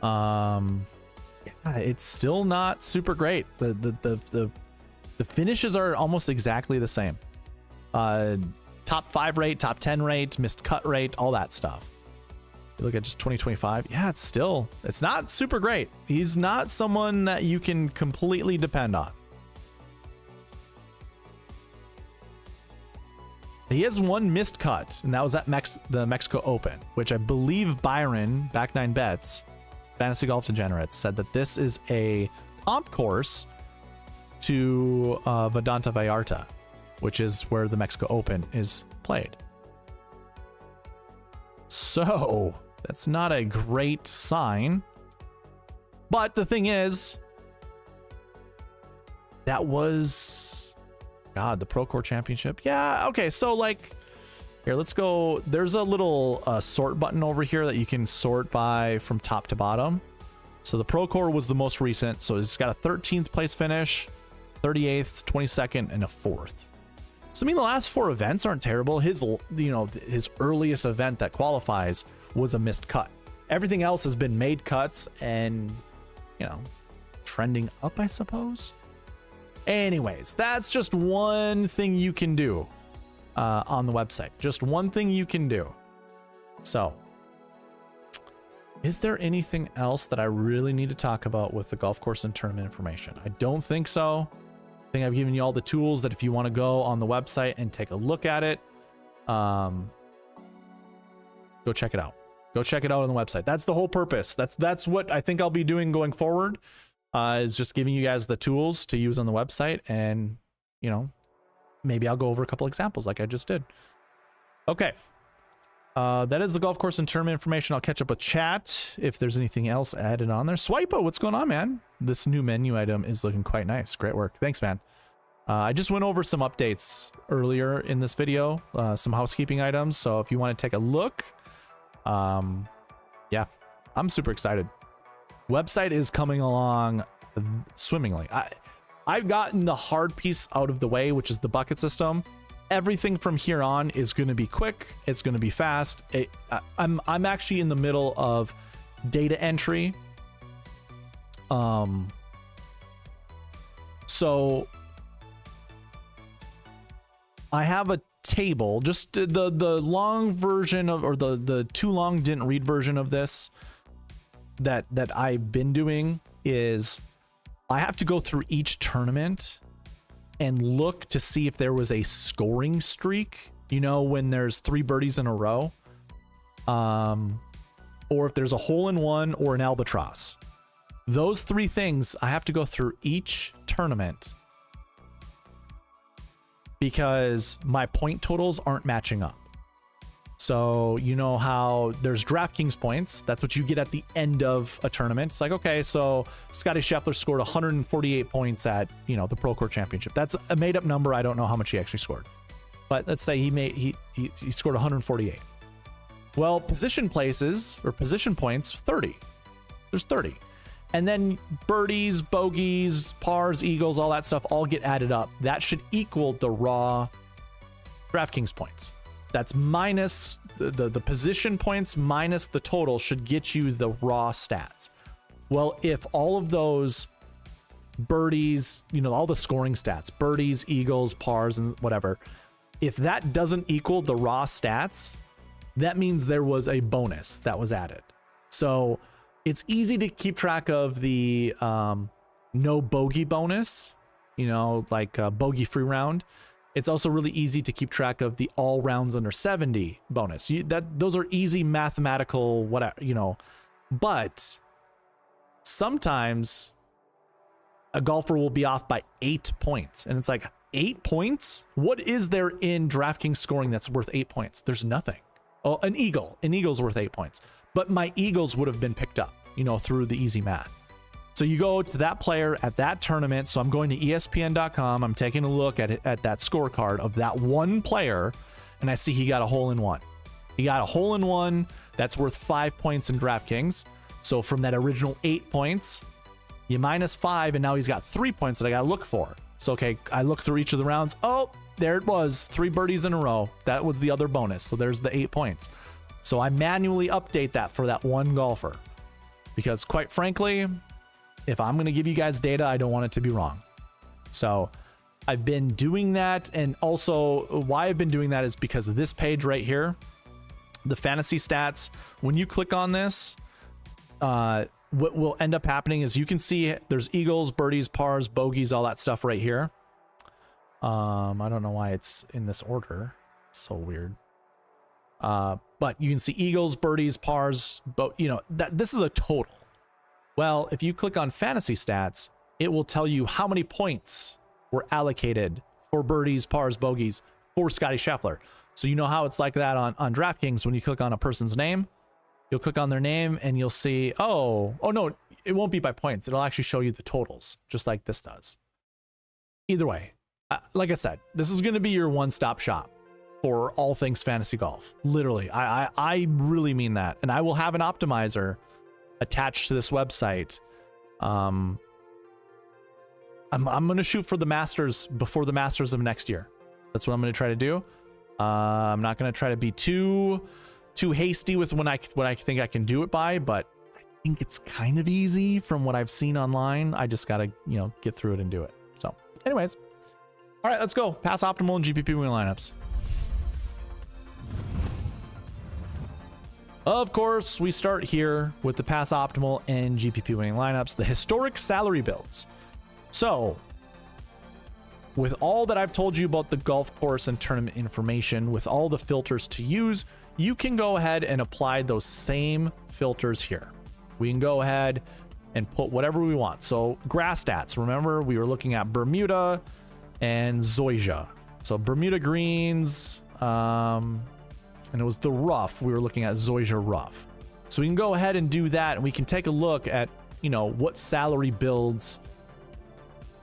Yeah, it's still not super great. The finishes are almost exactly the same. Top 5 rate, top 10 rate, missed cut rate, all that stuff. You look at just 2025. Yeah, it's not super great. He's not someone that you can completely depend on. He has one missed cut, and that was at the Mexico Open, which I believe Byron, Back 9 Bets, Fantasy Golf Degenerates, said that this is a comp course to Vedanta Vallarta, which is where the Mexico Open is played. So that's not a great sign. But the thing is, that was... God, the Procore Championship. Yeah, okay, so like, here, let's go. There's a little sort button over here that you can sort by from top to bottom. So the Procore was the most recent, so it's got a 13th place finish, 38th, 22nd, and a 4th. So I mean, the last 4 events aren't terrible. His earliest event that qualifies was a missed cut. Everything else has been made cuts and, trending up, I suppose. Anyways, that's just one thing you can do on the website. Just one thing you can do. So, is there anything else that I really need to talk about with the golf course and tournament information? I don't think so. I think I've given you all the tools that if you want to go on the website and take a look at it, go check it out. Go check it out on the website. That's the whole purpose. That's what I think I'll be doing going forward. Is just giving you guys the tools to use on the website, and maybe I'll go over a couple examples like I just did. Okay, that is the golf course and tournament information. I'll catch up with chat if there's anything else added on there. Swipo, what's going on, man? This new menu item is looking quite nice. Great work. Thanks, man. I just went over some updates earlier in this video, some housekeeping items. So if you want to take a look, yeah, I'm super excited. Website is coming along swimmingly. I've gotten the hard piece out of the way, which is the bucket system. Everything from here on is going to be quick. It's going to be fast. I'm actually in the middle of data entry. So I have a table, just the long version of, or the too long didn't read version of this that I've been doing is I have to go through each tournament and look to see if there was a scoring streak, when there's 3 birdies in a row, or if there's a hole-in-one or an albatross. Those 3 things I have to go through each tournament because my point totals aren't matching up. So you know how there's DraftKings points. That's what you get at the end of a tournament. It's like, okay, so Scottie Scheffler scored 148 points at, the Procore Championship. That's a made up number. I don't know how much he actually scored. But let's say he scored 148. Well, position places or position points, 30. There's 30. And then birdies, bogeys, pars, eagles, all that stuff all get added up. That should equal the raw DraftKings points. That's minus the position points minus the total should get you the raw stats. Well, if all of those birdies, you know, all the scoring stats, birdies, eagles, pars, and whatever, if that doesn't equal the raw stats, that means there was a bonus that was added. So it's easy to keep track of the no bogey bonus, you know, like a bogey free round. It's also really easy to keep track of the all rounds under 70 bonus. Those are easy mathematical, whatever, you know, but sometimes a golfer will be off by 8 points. And it's like, 8 points? What is there in DraftKings scoring that's worth 8 points? There's nothing. Oh, an eagle's worth 8 points, but my eagles would have been picked up, you know, through the easy math. So you go to that player at that tournament. So I'm going to ESPN.com. I'm taking a look at that scorecard of that one player, and I see he got a hole in one. He got a hole in one that's worth 5 points in DraftKings. So from that original 8 points, you minus 5, and now he's got 3 points that I got to look for. So, okay, I look through each of the rounds. Oh, there it was. 3 birdies in a row. That was the other bonus. So there's the 8 points. So I manually update that for that one golfer, because quite frankly, if I'm going to give you guys data, I don't want it to be wrong. So I've been doing that. And also why I've been doing that is because of this page right here, the fantasy stats. When you click on this, what will end up happening is you can see there's eagles, birdies, pars, bogeys, all that stuff right here. I don't know why it's in this order. It's so weird. But you can see eagles, birdies, pars, you know, that this is a total. Well, if you click on fantasy stats, it will tell you how many points were allocated for birdies, pars, bogeys for Scottie Scheffler. So you know how it's like that on DraftKings. When you click on a person's name, you'll click on their name and you'll see, oh no, it won't be by points. It'll actually show you the totals, just like this does. Either way, like I said, this is going to be your one-stop shop for all things fantasy golf. Literally, I really mean that. And I will have an optimizer attached to this website. I'm going to shoot for the Masters before the Masters of next year. That's what I'm going to try to do. I'm not going to try to be too hasty with what I think I can do it by, but I think it's kind of easy from what I've seen online. I just got to, you know, get through it and do it. So anyways, all right, let's go. Pass optimal and GPP winning lineups. Of course, we start here with the pass optimal and GPP winning lineups, the historic salary builds. So with all that I've told you about the golf course and tournament information, with all the filters to use, you can go ahead and apply those same filters here. We can go ahead and put whatever we want. So grass stats, remember we were looking at Bermuda and Zoysia. So Bermuda greens, and it was the rough. We were looking at Zoysia rough. So we can go ahead and do that, and we can take a look at, you know, what salary builds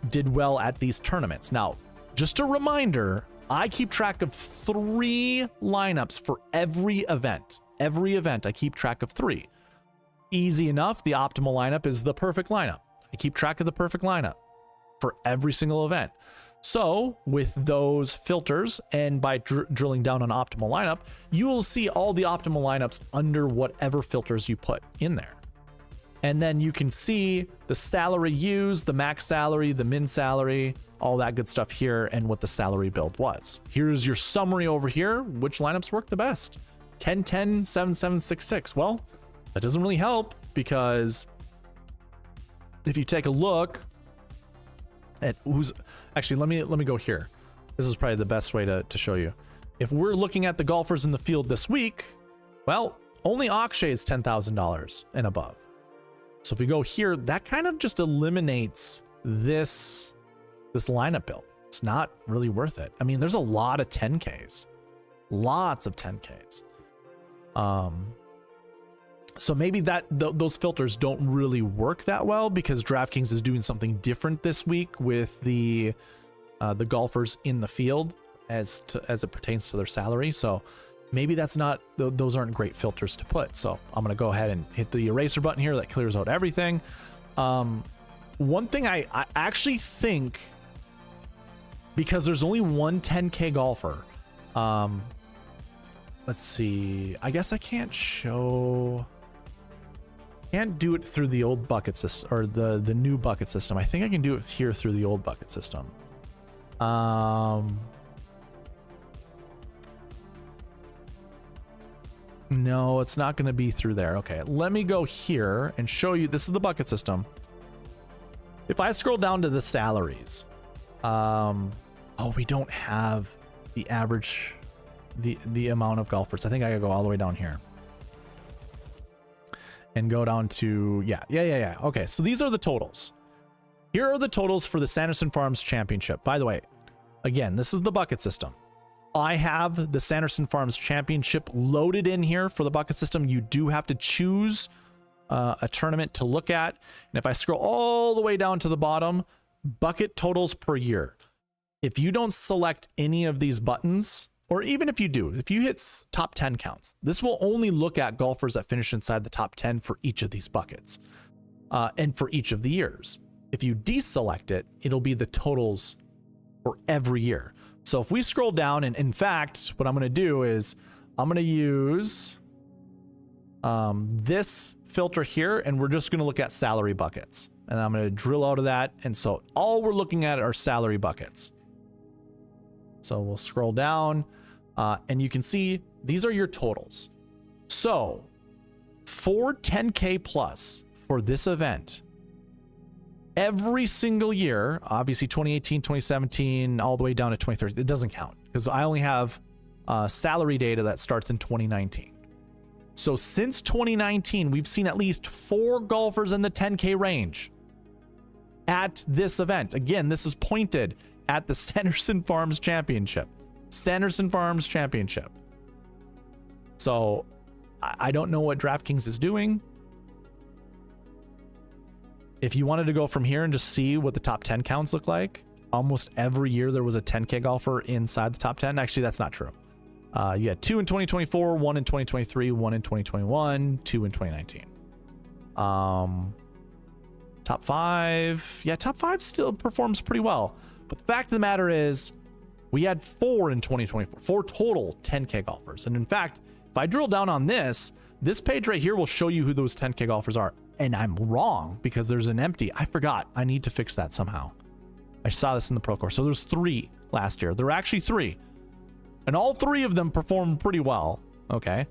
did well at these tournaments. Now, just a reminder, I keep track of 3 lineups for every event. Every event, I keep track of 3. Easy enough. The optimal lineup is the perfect lineup. I keep track of the perfect lineup for every single event. So with those filters and by drilling down on optimal lineup, you will see all the optimal lineups under whatever filters you put in there. And then you can see the salary used, the max salary, the min salary, all that good stuff here, and what the salary build was. Here's your summary over here. Which lineups work the best? 10, 10, 7, 7, 6, 6. Well, that doesn't really help, because if you take a look at who's actually, let me go here. This is probably the best way to show you. If we're looking at the golfers in the field this week, well, only Akshay is $10,000 and above. So if we go here, that kind of just eliminates this lineup build. It's not really worth it. I mean, there's a lot of 10Ks, lots of 10Ks. So maybe those filters don't really work that well, because DraftKings is doing something different this week with the golfers in the field as it pertains to their salary. So maybe those aren't great filters to put. So I'm going to go ahead and hit the eraser button here. That clears out everything. One thing I actually think, because there's only one 10K golfer, let's see. I guess I can't show. Can't do it through the old bucket system or the new bucket system. I think I can do it here through the old bucket system. No, it's not going to be through there. Okay, let me go here and show you. This is the bucket system. If I scroll down to the salaries, oh, we don't have the average, the amount of golfers. I think I gotta go all the way down here and go down to, yeah. Okay, so these are the totals. Here are the totals for the Sanderson Farms Championship. By the way, again, this is the bucket system. I have the Sanderson Farms Championship loaded in here for the bucket system. You do have to choose a tournament to look at. And if I scroll all the way down to the bottom, bucket totals per year. If you don't select any of these buttons, or even if you do, if you hit top 10 counts, this will only look at golfers that finish inside the top 10 for each of these buckets and for each of the years. If you deselect it, it'll be the totals for every year. So if we scroll down, and in fact, what I'm going to do is I'm going to use this filter here, and we're just going to look at salary buckets. And I'm going to drill out of that. And so all we're looking at are salary buckets. So we'll scroll down and you can see these are your totals. So for 10K plus for this event, every single year, obviously 2018, 2017, all the way down to 2030, it doesn't count because I only have salary data that starts in 2019. So since 2019, we've seen at least 4 golfers in the 10K range at this event. Again, this is pointed at the Sanderson Farms Championship. Sanderson Farms Championship. So I don't know what DraftKings is doing. If you wanted to go from here and just see what the top 10 counts look like, almost every year there was a 10K golfer inside the top 10. Actually, that's not true. You had 2 in 2024, 1 in 2023, 1 in 2021, 2 in 2019. Top 5. Yeah, top 5 still performs pretty well. But the fact of the matter is, we had 4 in 2024, 4 total 10K golfers. And in fact, if I drill down on this page right here will show you who those 10K golfers are. And I'm wrong because there's an empty. I forgot. I need to fix that somehow. I saw this in the Pro Course. So there's 3 last year. There were actually 3. And all 3 of them performed pretty well. Okay.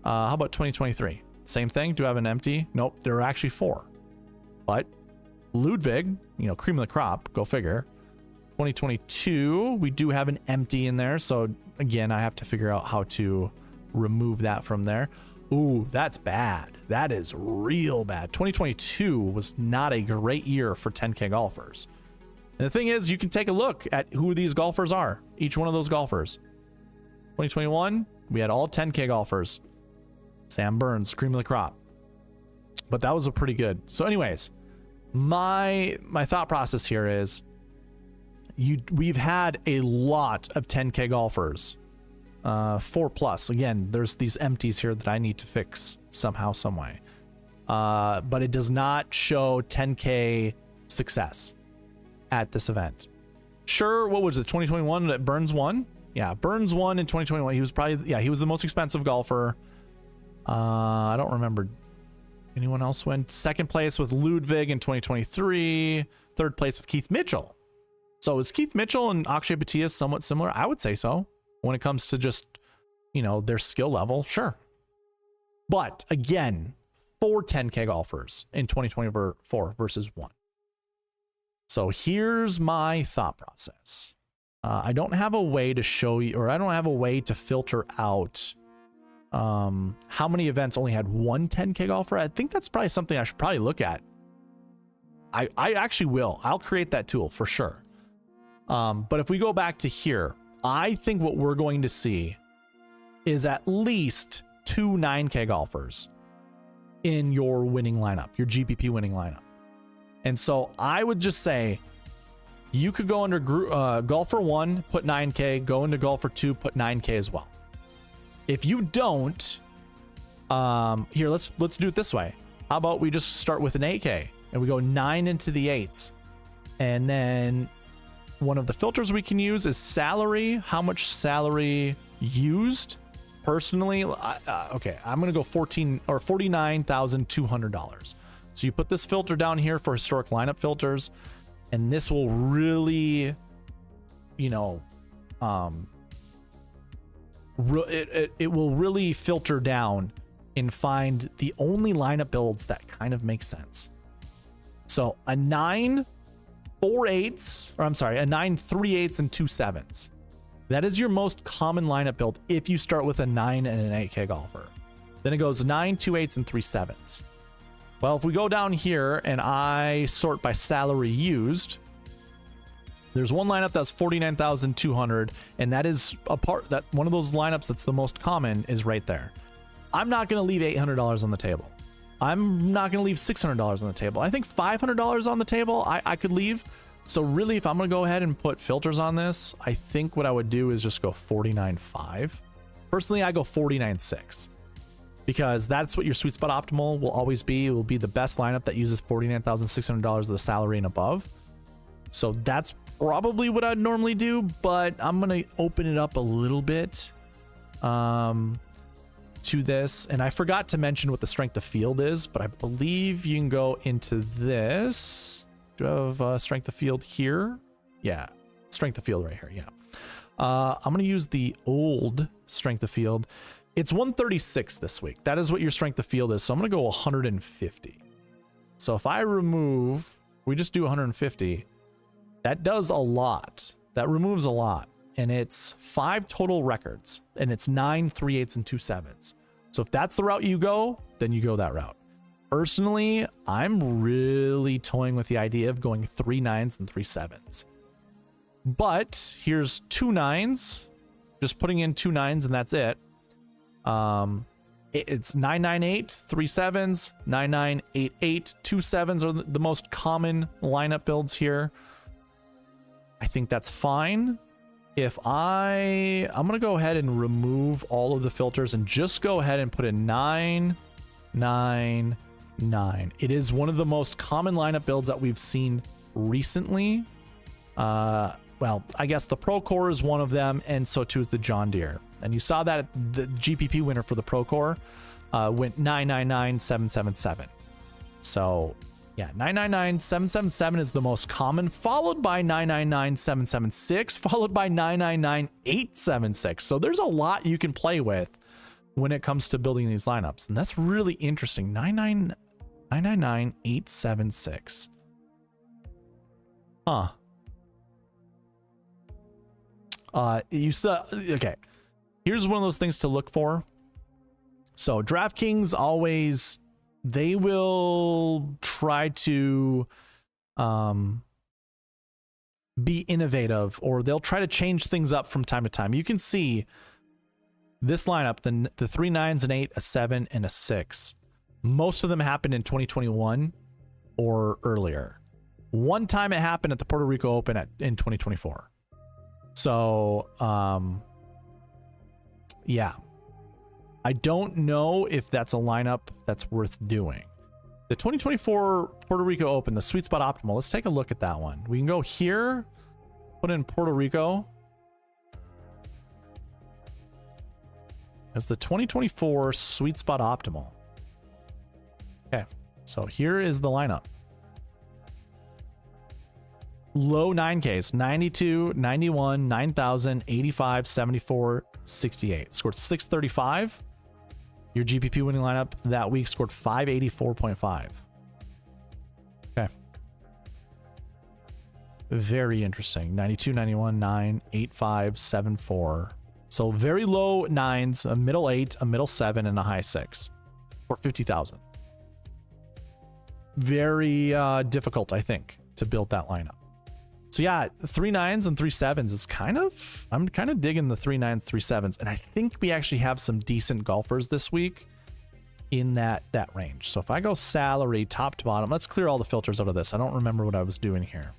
How about 2023? Same thing. Do I have an empty? Nope. There are actually 4. But Ludwig, you know, cream of the crop. Go figure. 2022, we do have an empty in there. So again, I have to figure out how to remove that from there. Ooh, that's bad. That is real bad. 2022 was not a great year for 10K golfers. And the thing is, you can take a look at who these golfers are. Each one of those golfers. 2021, we had all 10K golfers. Sam Burns, cream of the crop. But that was a pretty good. So anyways, my thought process here is we've had a lot of 10K golfers. 4 plus. Again, there's these empties here that I need to fix somehow, some way. But it does not show 10K success at this event. Sure, what was it, 2021 that Burns won? Yeah, Burns won in 2021. He was probably, yeah, he was the most expensive golfer. I don't remember. Anyone else win? Second place with Ludwig in 2023. Third place with Keith Mitchell. So is Keith Mitchell and Akshay Bhatia somewhat similar? I would say so. When it comes to just, you know, their skill level, sure. But again, 4 10K golfers in 2024 versus 1. So here's my thought process. I don't have a way to show you, or I don't have a way to filter out how many events only had 1 10K golfer. I think that's probably something I should probably look at. I actually will. I'll create that tool for sure. But if we go back to here, I think what we're going to see is at least 2 9K golfers in your winning lineup, your GPP winning lineup. And so I would just say you could go under golfer 1, put 9K, go into golfer 2, put 9K as well. If you don't, here, let's do it this way. How about we just start with an 8K and we go 9 into the 8s. And then one of the filters we can use is salary, how much salary used personally, okay, I'm going to go $49,200. So you put this filter down here for historic lineup filters, and this will really, you know, it will really filter down and find the only lineup builds that kind of make sense. So a 9 4/8, or I'm sorry, a 9 3/8 and 2 7s. That is your most common lineup build if you start with a 9 and an 8K golfer. Then it goes 9 2 8s and 3 7s. Well, if we go down here and I sort by salary used, there's one lineup that's 49,200, and that is a part that one of those lineups that's the most common is right there. I'm not going to leave $800 on the table. I'm not going to leave $600 on the table. I think $500 on the table I could leave. So really, if I'm going to go ahead and put filters on this, I think what I would do is just go 49.5. Personally, I go 49.6 because that's what your sweet spot optimal will always be. It will be the best lineup that uses $49,600 of the salary and above. So that's probably what I'd normally do, but I'm going to open it up a little bit to this. And I forgot to mention what the strength of field is, but I believe you can go into this. Do I have strength of field here? Yeah, strength of field right here. Yeah. I'm going to use the old strength of field. It's 136 this week. That is what your strength of field is. So I'm going to go 150. So if I remove, we just do 150. That does a lot. That removes a lot. And it's 5 total records. And it's 9 3/8 and 2 7s. So if that's the route you go, then you go that route. Personally, I'm really toying with the idea of going 3 9s and 3 7s. But here's 2 9s. Just putting in 2 9s and that's it. It's 9 9 8, 3 7s, 9 9 8 8, 2 7s are the most common lineup builds here. I think that's fine. If I'm going to go ahead and remove all of the filters and just go ahead and put in 9 9 9. It is one of the most common lineup builds that we've seen recently. Well, I guess the Pro Core is one of them, and so too is the John Deere. And you saw that the GPP winner for the Pro Core went 999 777. So yeah, 999 777 is the most common, followed by 999 776, followed by 999 876. So there's a lot you can play with when it comes to building these lineups, and that's really interesting. 999 876. Huh. You saw, okay. Here's one of those things to look for. So DraftKings always, they will try to be innovative, or they'll try to change things up from time to time. You can see this lineup, the 3 9s, an 8, a 7, and a 6. Most of them happened in 2021 or earlier. One time it happened at the Puerto Rico Open in 2024. So, yeah. I don't know if that's a lineup that's worth doing. The 2024 Puerto Rico Open, the Sweet Spot Optimal, let's take a look at that one. We can go here, put in Puerto Rico. It's the 2024 Sweet Spot Optimal. Okay, so here is the lineup. Low 9Ks, 92, 91, 9,000, 85, 74, 68. Scored 635. Your GPP winning lineup that week scored 584.5. Okay. Very interesting. 92, 91, 9, 85, 74. So very low 9s, a middle 8, a middle 7, and a high 6 for 50,000. Very difficult, I think, to build that lineup. So yeah, 3 9s and 3 7s is I'm kind of digging the 3 9s, 3 7s. And I think we actually have some decent golfers this week in that range. So if I go salary top to bottom, let's clear all the filters out of this. I don't remember what I was doing here.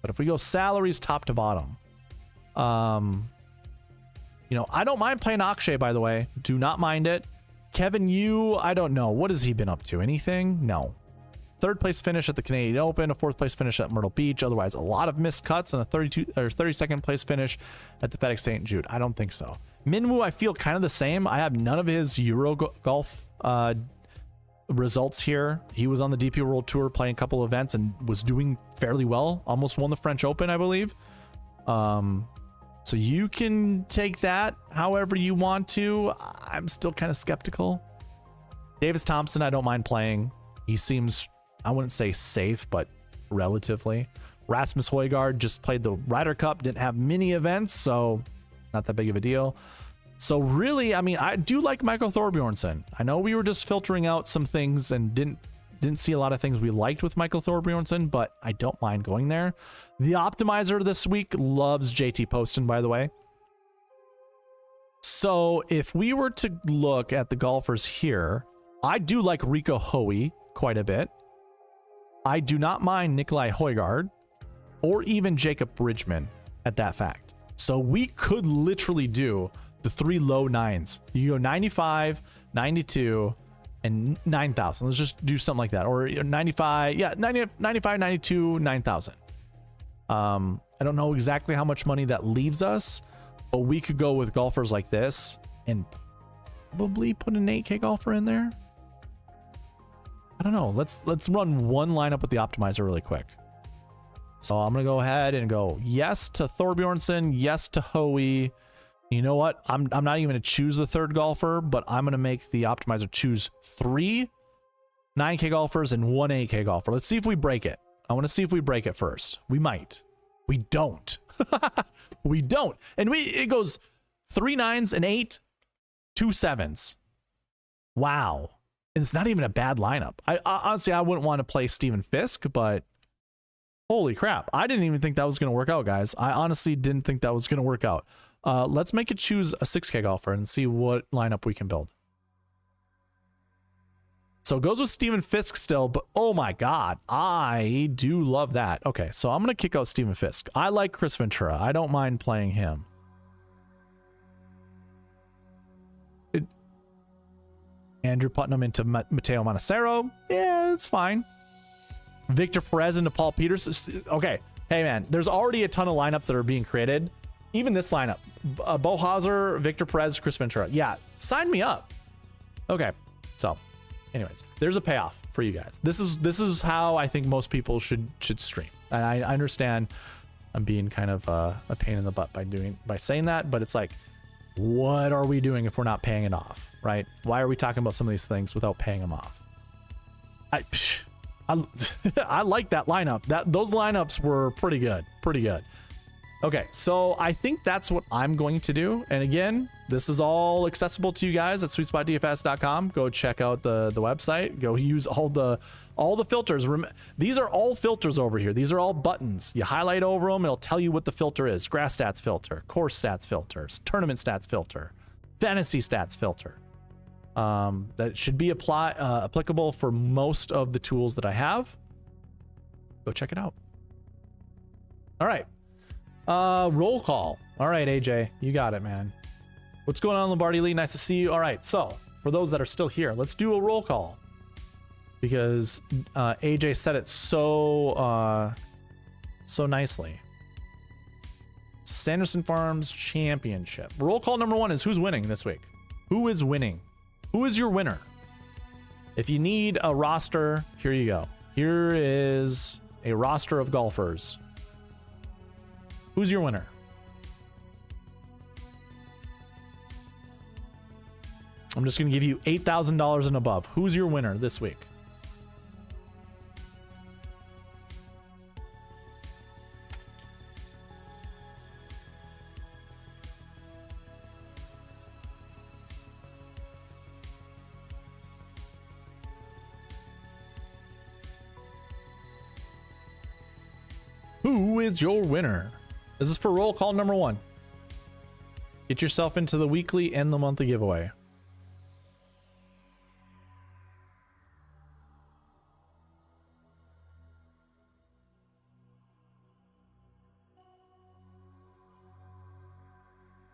But if we go salaries top to bottom, you know, I don't mind playing Akshay, by the way. Do not mind it. Kevin Yu, I don't know. What has he been up to? Anything? No. 3rd place finish at the Canadian Open, a 4th place finish at Myrtle Beach. Otherwise, a lot of missed cuts, and a 32 or 32nd place finish at the FedEx St. Jude. I don't think so. Minwoo, I feel kind of the same. I have none of his Euro golf results here. He was on the DP World Tour playing a couple events and was doing fairly well. Almost won the French Open, I believe. So you can take that however you want to. I'm still kind of skeptical. Davis Thompson, I don't mind playing. He seems, I wouldn't say safe, but relatively. Rasmus Højgaard just played the Ryder Cup, didn't have many events, so not that big of a deal. So really, I mean, I do like Michael Thorbjornsen. I know we were just filtering out some things and didn't see a lot of things we liked with Michael Thorbjornsen, but I don't mind going there. The optimizer this week loves JT Poston, by the way. So if we were to look at the golfers here, I do like Rico Hoey quite a bit. I do not mind Nikolai Højgaard or even Jacob Bridgman at that fact. So we could literally do the 3 low nines. You go 95, 92, and 9,000. Let's just do something like that. Or 95, yeah, 95, 92, 9,000. I don't know exactly how much money that leaves us, but we could go with golfers like this and probably put an 8K golfer in there. I don't know. Let's run one lineup with the optimizer really quick. So I'm gonna go ahead and go yes to Thorbjornsen, yes to Hoey. You know what? I'm not even gonna choose the third golfer, but I'm gonna make the optimizer choose 3 9K golfers and 1 8K golfer. Let's see if we break it. I want to see if we break it first. We might. We don't. We don't. And it goes 3 9s, an 8, 2 7s. Wow. It's not even a bad lineup. I honestly, I wouldn't want to play Steven Fisk, but holy crap. I didn't even think that was going to work out, guys. I honestly didn't think that was going to work out. Let's make it choose a 6K golfer and see what lineup we can build. So it goes with Steven Fisk still, but oh my God, I do love that. Okay, so I'm going to kick out Steven Fisk. I like Chris Ventura. I don't mind playing him. Andrew Putnam into Matteo Manacero. Yeah, it's fine. Victor Perez into Paul Peters. Okay. Hey, man, there's already a ton of lineups that are being created. Even this lineup. Bo Hauser, Victor Perez, Chris Ventura. Yeah, sign me up. Okay. So, anyways, there's a payoff for you guys. This is how I think most people should stream. And I understand I'm being kind of a pain in the butt by saying that, but it's like, what are we doing if we're not paying it off, right? Why are we talking about some of these things without paying them off? I like that lineup. Those lineups were pretty good. Okay, so I think that's what I'm going to do. And again, this is all accessible to you guys at SweetSpotDFS.com. Go check out the website. Go use all the filters. These are all filters over here. These are all buttons. You highlight over them, it'll tell you what the filter is. Grass stats filter, course stats filters, tournament stats filter, fantasy stats filter. That should be applicable for most of the tools that I have. Go check it out. All right. Roll call. All right, AJ, you got it, man. What's going on, Lombardi Lee? Nice to see you. All right, so for those that are still here, let's do a roll call because AJ said it so nicely. Sanderson Farms Championship. Roll call number 1 is who's winning this week. Who is winning? Who is your winner? If you need a roster, here you go. Here is a roster of golfers. Who's your winner? I'm just going to give you $8,000 and above. Who's your winner this week? Who is your winner? This is for roll call number 1. Get yourself into the weekly and the monthly giveaway.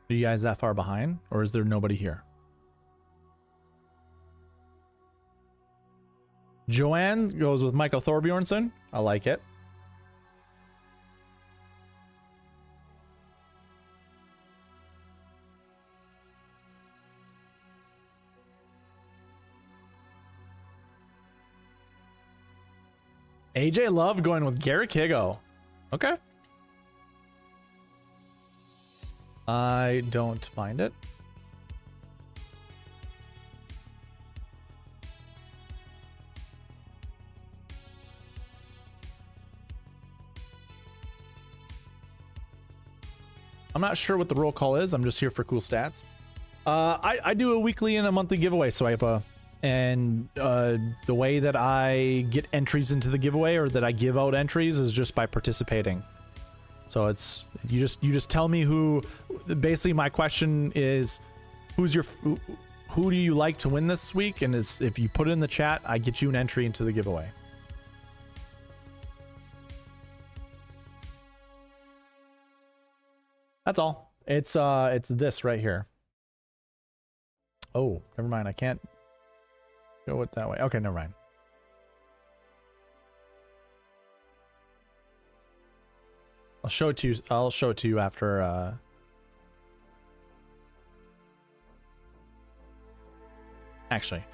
Are you guys that far behind, or is there nobody here? Joanne goes with Michael Thorbjornsen. I like it. AJ loved going with Garrett Higo. Okay. I don't mind it. I'm not sure what the roll call is. I'm just here for cool stats. I do a weekly and a monthly giveaway, Swipa. And the way that I get entries into the giveaway, or that I give out entries, is just by participating. So it's you just tell me who. Basically, my question is, who do you like to win this week? And if you put it in the chat, I get you an entry into the giveaway. That's all. It's this right here. Oh, never mind. I can't go it that way. Okay, never mind. I'll show it to you. I'll show it to you after. Actually,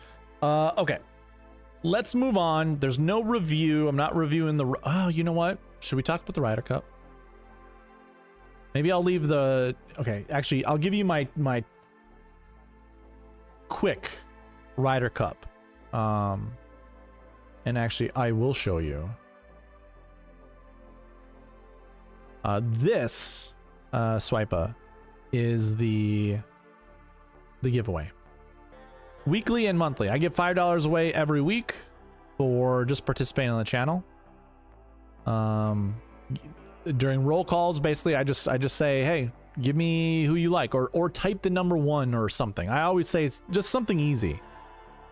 okay. Let's move on. There's no review. I'm not reviewing the. Oh, you know what? Should we talk about the Ryder Cup? Maybe I'll leave the. Okay, actually, I'll give you my quick Ryder Cup. And actually, I will show you. This Swipa is the giveaway. Weekly and monthly. I give $5 away every week for just participating on the channel. During roll calls, basically, I just say, hey, give me who you like, or type the number 1 or something. I always say it's just something easy,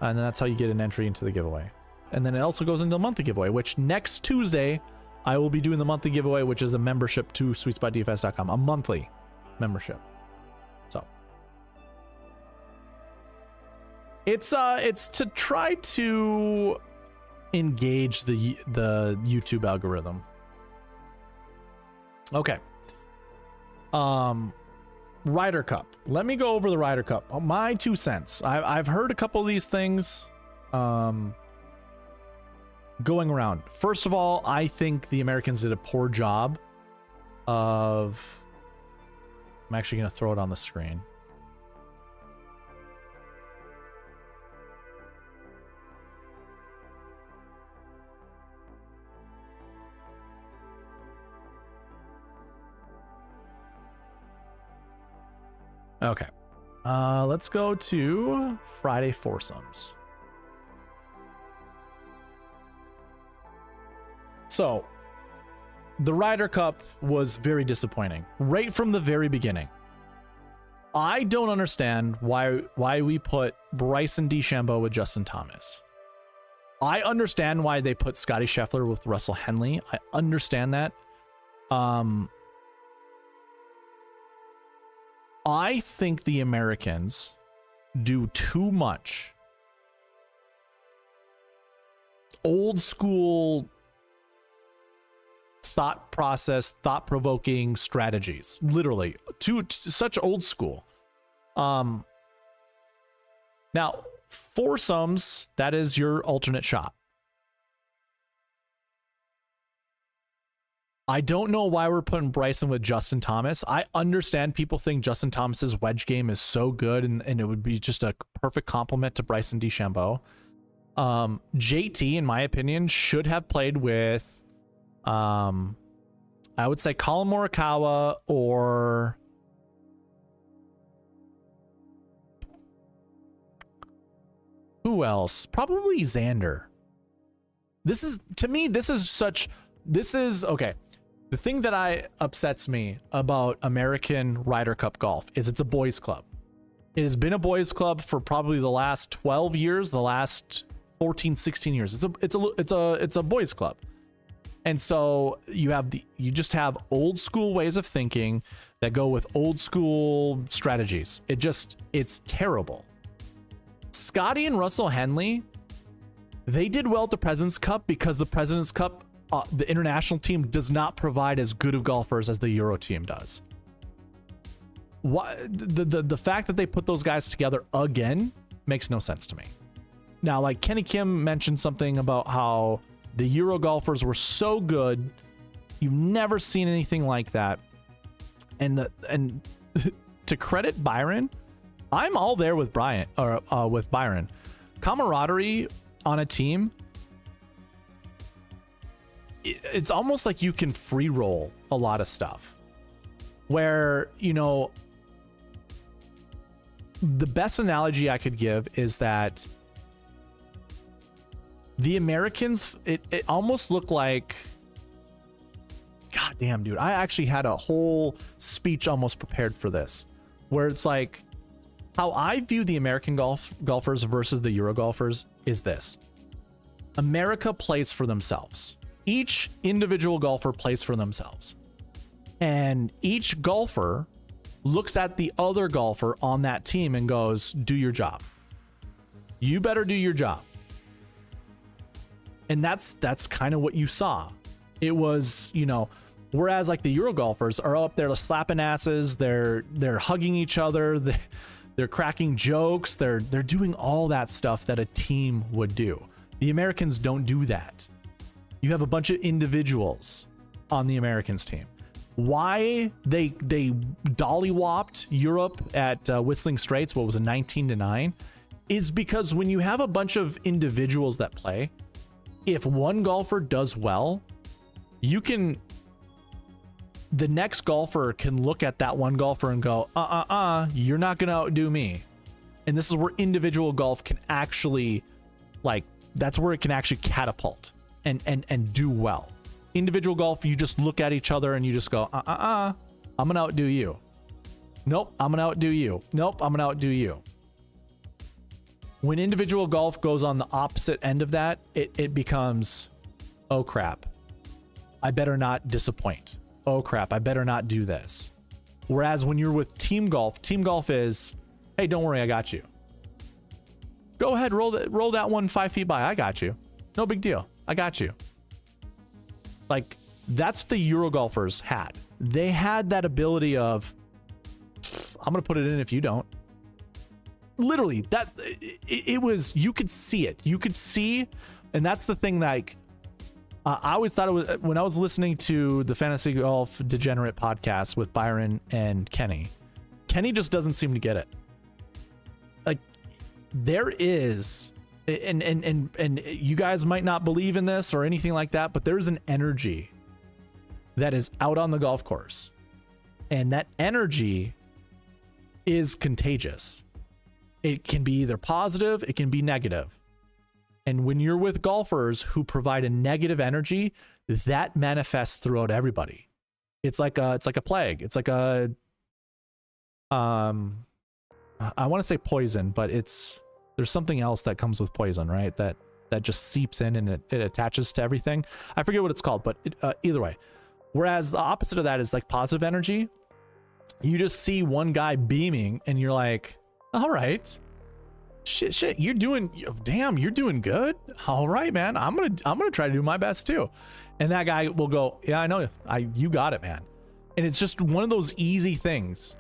and then that's how you get an entry into the giveaway. And then it also goes into the monthly giveaway, which next Tuesday I will be doing the monthly giveaway, which is a membership to SweetSpotDFS.com, a monthly membership. So it's to try to engage the YouTube algorithm. Okay. Ryder Cup. Let me go over the Ryder Cup. Oh, my 2 cents. I've heard a couple of these things going around. First of all, I think the Americans did a poor job of. I'm actually going to throw it on the screen. Okay, let's go to Friday foursomes. So, the Ryder Cup was very disappointing right from the very beginning. I don't understand why we put Bryson DeChambeau with Justin Thomas. I understand why they put Scottie Scheffler with Russell Henley. I understand that. I think the Americans do too much old school thought process, thought-provoking strategies. Literally, such old school. Now, foursomes, that is your alternate shot. I don't know why we're putting Bryson with Justin Thomas. I understand people think Justin Thomas's wedge game is so good and it would be just a perfect complement to Bryson DeChambeau. JT, in my opinion, should have played with, I would say Colin Morikawa or who else? Probably Xander. This is, to me, okay. The thing that upsets me about American Ryder Cup golf is it's a boys club. It has been a boys club for probably the last 12 years, the last 14, 16 years. It's a boys club. And so you just have old school ways of thinking that go with old school strategies. It's terrible. Scottie and Russell Henley, they did well at the President's Cup because the President's Cup, the international team does not provide as good of golfers as the Euro team does. The fact that they put those guys together again makes no sense to me. Now, like Kenny Kim mentioned something about how The Euro golfers were so good. You've never seen anything like that. And to credit Byron, I'm all there with Byron. Camaraderie on a team, it's almost like you can free roll a lot of stuff. Where, you know, the best analogy I could give is that the Americans, it almost looked like, God damn, dude, I actually had a whole speech almost prepared for this, where it's like, how I view the American golfers versus the Euro golfers is this. America plays for themselves. Each individual golfer plays for themselves. And each golfer looks at the other golfer on that team and goes, do your job. You better do your job. And that's kind of what you saw. It was, you know, whereas like the Euro golfers are up there slapping asses, they're hugging each other, they're cracking jokes, they're doing all that stuff that a team would do. The Americans don't do that. You have a bunch of individuals on the Americans team. Why they dolly-whopped Europe at Whistling Straits, what was it, 19-9, is because when you have a bunch of individuals that play, if one golfer does well, the next golfer can look at that one golfer and go, you're not going to outdo me. And this is where individual golf can actually, like, that's where it can actually catapult and do well. Individual golf, you just look at each other and you just go, I'm going to outdo you. Nope, I'm going to outdo you. Nope, I'm going to outdo you. When individual golf goes on the opposite end of that, it becomes, oh crap, I better not disappoint. Oh crap, I better not do this. Whereas when you're with team golf is, hey, don't worry, I got you. Go ahead, roll that one 5 feet by. I got you. No big deal. I got you. Like, that's what the Euro golfers had. They had that ability of, I'm going to put it in if you don't. Literally, that it was, you could see it. You could see, and that's the thing, like, I always thought it was, when I was listening to the Fantasy Golf Degenerate podcast with Byron and Kenny just doesn't seem to get it. Like, there is, and you guys might not believe in this or anything like that, but there's an energy that is out on the golf course. And that energy is contagious. It can be either positive, it can be negative. And when you're with golfers who provide a negative energy, that manifests throughout everybody. It's like a plague. It's like a, I want to say poison, but there's something else that comes with poison, right? That just seeps in and it attaches to everything. I forget what it's called, but either way. Whereas the opposite of that is like positive energy. You just see one guy beaming and you're like, all right, shit, you're doing good. All right, man. I'm going to try to do my best too. And that guy will go, yeah, I know. You got it, man. And it's just one of those easy things.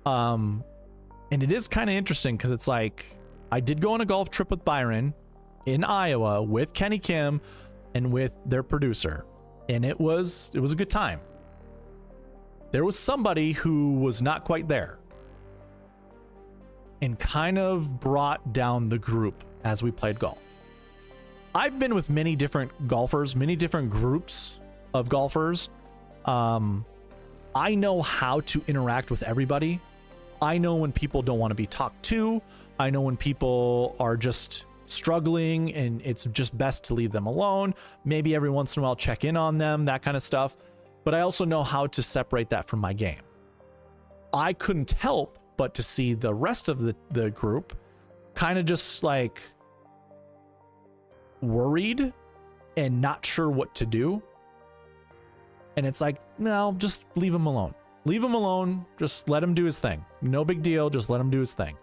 And it is kind of interesting because it's like, I did go on a golf trip with Byron in Iowa with Kenny Kim and with their producer. And it was a good time. There was somebody who was not quite there and kind of brought down the group as we played golf. I've been with many different golfers, many different groups of golfers. I know how to interact with everybody. I know when people don't want to be talked to. I know when people are just struggling and it's just best to leave them alone. Maybe every once in a while check in on them, that kind of stuff. But I also know how to separate that from my game. I couldn't help but to see the rest of the group kind of just like worried and not sure what to do. And it's like, no, just leave him alone. Leave him alone. Just let him do his thing. No big deal. Just let him do his thing.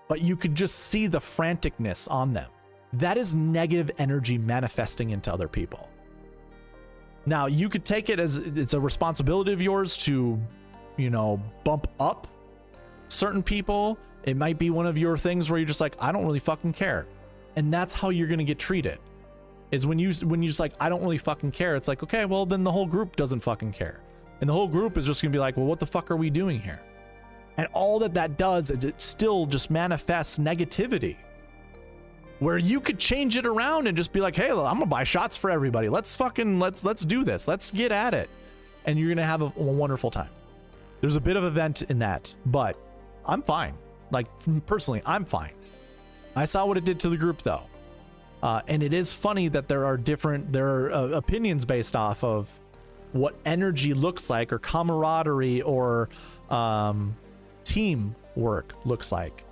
But you could just see the franticness on them. That is negative energy manifesting into other people. Now, you could take it as it's a responsibility of yours to, bump up certain people. It might be one of your things where you're just like, I don't really fucking care. And that's how you're going to get treated. is when you just like, I don't really fucking care. It's like, okay, well then the whole group doesn't fucking care. And the whole group is just gonna be like, well, what the fuck are we doing here? And all that does is it still just manifests negativity, where you could change it around and just be like, hey, I'm gonna buy shots for everybody. Let's do this. Let's get at it. And you're gonna have a wonderful time. There's a bit of event in that, but I'm fine. Like, personally, I'm fine. I saw what it did to the group though. And it is funny that there are opinions based off of what energy looks like, or camaraderie, or teamwork looks like.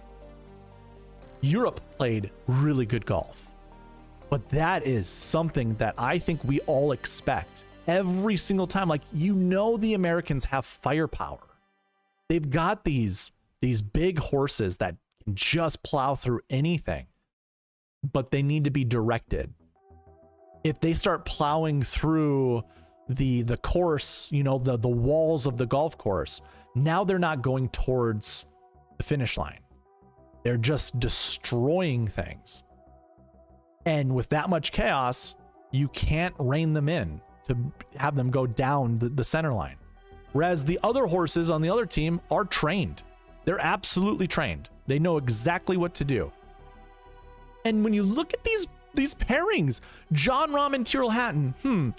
Europe played really good golf, but that is something that I think we all expect every single time. Like, the Americans have firepower. They've got these big horses that can just plow through anything, but they need to be directed. If they start plowing through the course, the walls of the golf course, now they're not going towards the finish line. They're just destroying things. And with that much chaos, you can't rein them in to have them go down the center line. Whereas the other horses on the other team are trained. They're absolutely trained. They know exactly what to do. And when you look at these pairings, Jon Rahm and Tyrrell Hatton,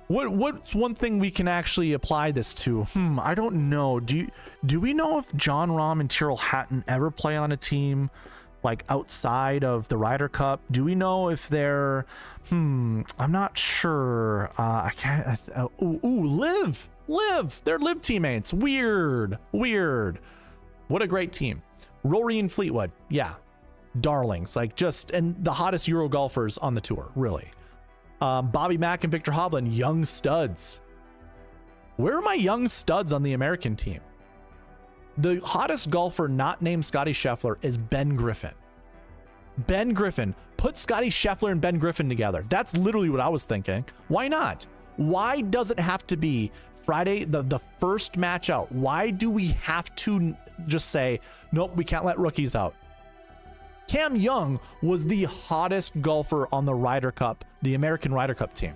what's one thing we can actually apply this to? I don't know. Do we know if Jon Rahm and Tyrrell Hatton ever play on a team like outside of the Ryder Cup? Do we know if they're I'm not sure. I can't. Liv, they're Liv teammates. Weird. What a great team. Rory and Fleetwood, yeah, darlings, like, and the hottest Euro golfers on the tour, really. Bobby Mack and Victor Hovland, young studs. Where are my young studs on the American team? The hottest golfer not named Scottie Scheffler is Ben Griffin. Ben Griffin. Put Scottie Scheffler and Ben Griffin together. That's literally what I was thinking. Why not? Why does it have to be Friday, the first match out? Why do we have to just say, nope, we can't let rookies out? Cam Young was the hottest golfer on the Ryder Cup, the American Ryder Cup team.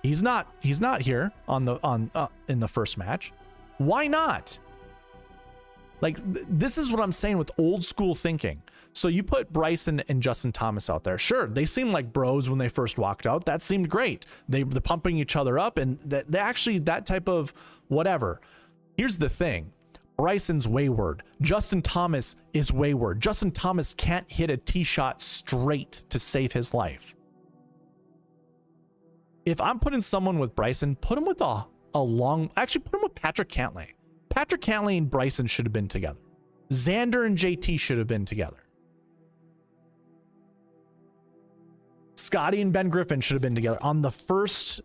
He's not here in the first match. Why not? Like, this is what I'm saying with old school thinking. So you put Bryson and Justin Thomas out there. Sure, they seemed like bros when they first walked out. That seemed great. They're pumping each other up, and that type of whatever. Here's the thing. Bryson's wayward. Justin Thomas is wayward. Justin Thomas can't hit a tee shot straight to save his life. If I'm putting someone with Bryson, put him with put him with Patrick Cantlay. Patrick Cantlay and Bryson should have been together. Xander and JT should have been together. Scottie and Ben Griffin should have been together on the first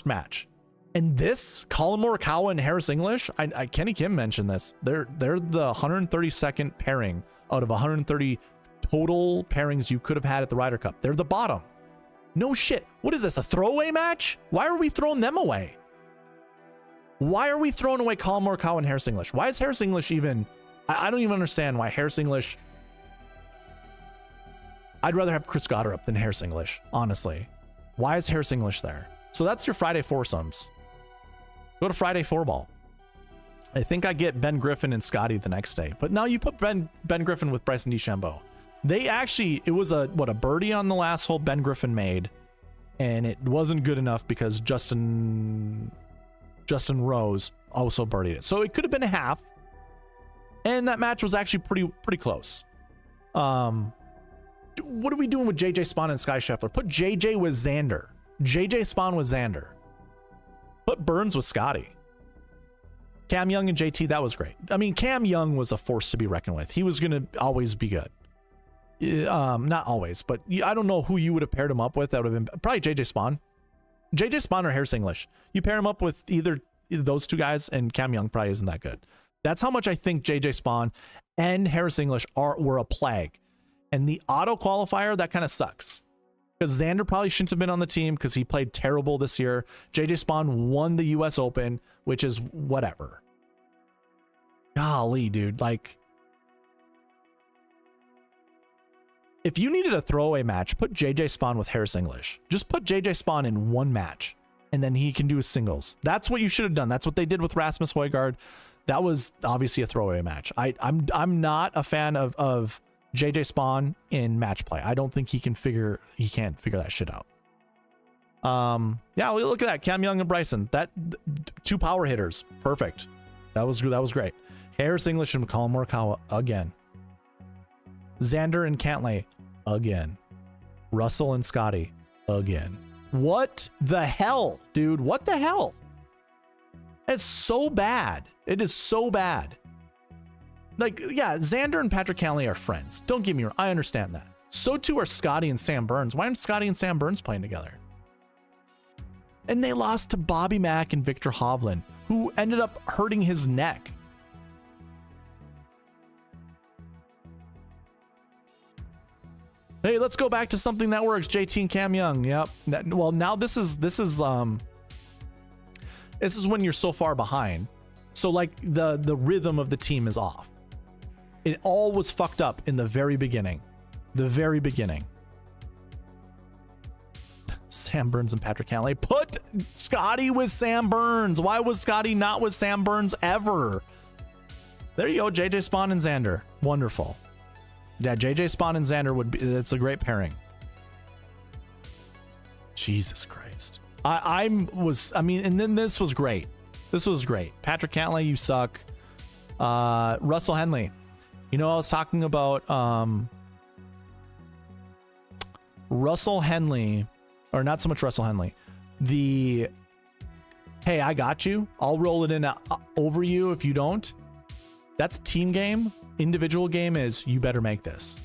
match. And this, Colin Morikawa and Harris English, Kenny Kim mentioned this. They're the 132nd pairing out of 130 total pairings you could have had at the Ryder Cup. They're the bottom. No shit. What is this, a throwaway match? Why are we throwing them away? Why are we throwing away Colin Morikawa and Harris English? Why is Harris English even... I don't even understand why Harris English... I'd rather have Chris Goddard than Harris English, honestly. Why is Harris English there? So that's your Friday foursomes. Go to Friday four ball. I think I get Ben Griffin and Scottie the next day. But now you put Ben Griffin with Bryson DeChambeau. They actually... It was a birdie on the last hole Ben Griffin made. And it wasn't good enough because Justin Rose also birdied it. So it could have been a half. And that match was actually pretty close. What are we doing with JJ Spaun and Sky Scheffler? Put JJ with Xander. JJ Spaun with Xander. Put Burns with Scottie. Cam Young and JT, that was great. I mean, Cam Young was a force to be reckoned with. He was going to always be good. Not always, but I don't know who you would have paired him up with. That would have been probably JJ Spaun. JJ Spaun or Harris English. You pair him up with either those two guys, and Cam Young probably isn't that good. That's how much I think JJ Spaun and Harris English were a plague. And the auto qualifier, that kind of sucks. Because Xander probably shouldn't have been on the team because he played terrible this year. JJ Spaun won the US Open, which is whatever. Golly, dude. Like, If you needed a throwaway match, put JJ Spawn with Harris English. Just put JJ Spawn in one match, and then he can do his singles. That's what you should have done. That's what they did with Rasmus Højgaard. That was obviously a throwaway match. I'm not a fan of JJ Spawn in match play. I don't think he can't figure that shit out. Yeah, look at that. Cam Young and Bryson. That two power hitters. Perfect. That was great. Harris English and McCollum Morikawa again. Xander and Cantlay again. Russell and Scottie again. What the hell, dude? What the hell? It's so bad. It is so bad. Like, yeah, Xander and Patrick Cantlay are friends. Don't get me wrong. I understand that. So too are Scottie and Sam Burns. Why aren't Scottie and Sam Burns playing together? And they lost to Bobby Mack and Victor Hovland, who ended up hurting his neck. Hey, let's go back to something that works. JT and Cam Young. Yep. Well, now this is when you're so far behind. So like the rhythm of the team is off. It all was fucked up in the very beginning. The very beginning. Sam Burns and Patrick Cantlay. Put Scottie with Sam Burns. Why was Scottie not with Sam Burns ever? There you go. JJ Spawn and Xander. Wonderful. Yeah, JJ Spawn and Xander would be, it's a great pairing. Jesus Christ. I mean, and then this was great. This was great. Patrick Cantlay, you suck. Russell Henley. You know, I was talking about Russell Henley, or not so much Russell Henley. The, hey, I got you. I'll roll it in over you if you don't. That's team game. Individual game is you better make this.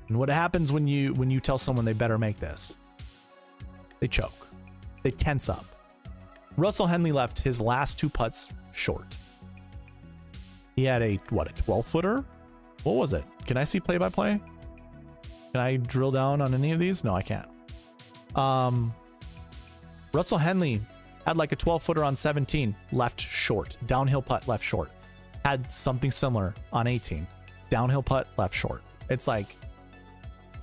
And what happens when you tell someone they better make this? They choke. They tense up. Russell Henley left his last two putts short. He had a 12-footer? What was it? Can I see play-by-play? Can I drill down on any of these? No, I can't. Russell Henley had like a 12-footer on 17, left short. Downhill putt, left short. Had something similar on 18. Downhill putt, left short. It's like,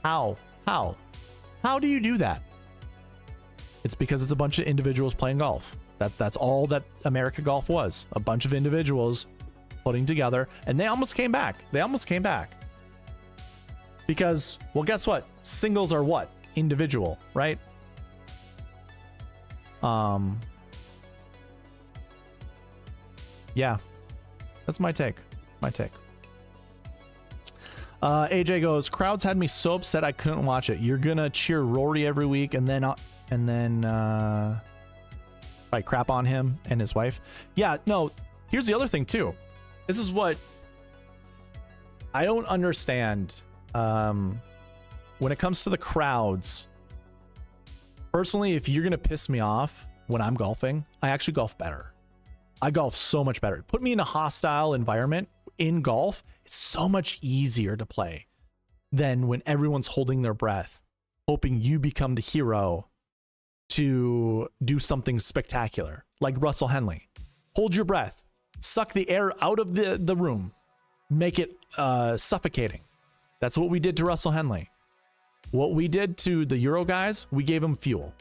how do you do that? It's because it's a bunch of individuals playing golf. That's all that America Golf was. A bunch of individuals putting together, and they almost came back. Because, well, guess what? Singles are what? Individual, right? Yeah. That's my take. AJ goes, crowds had me so upset I couldn't watch it. You're gonna cheer Rory every week and then probably crap on him and his wife. Yeah, no, here's the other thing too. This is what I don't understand when it comes to the crowds. Personally, if you're gonna piss me off when I'm golfing, I actually golf better. I golf so much better. Put me in a hostile environment in golf. It's so much easier to play than when everyone's holding their breath, hoping you become the hero to do something spectacular. Like Russell Henley. Hold your breath. Suck the air out of the room. Make it suffocating. That's what we did to Russell Henley. What we did to the Euro guys, we gave him fuel.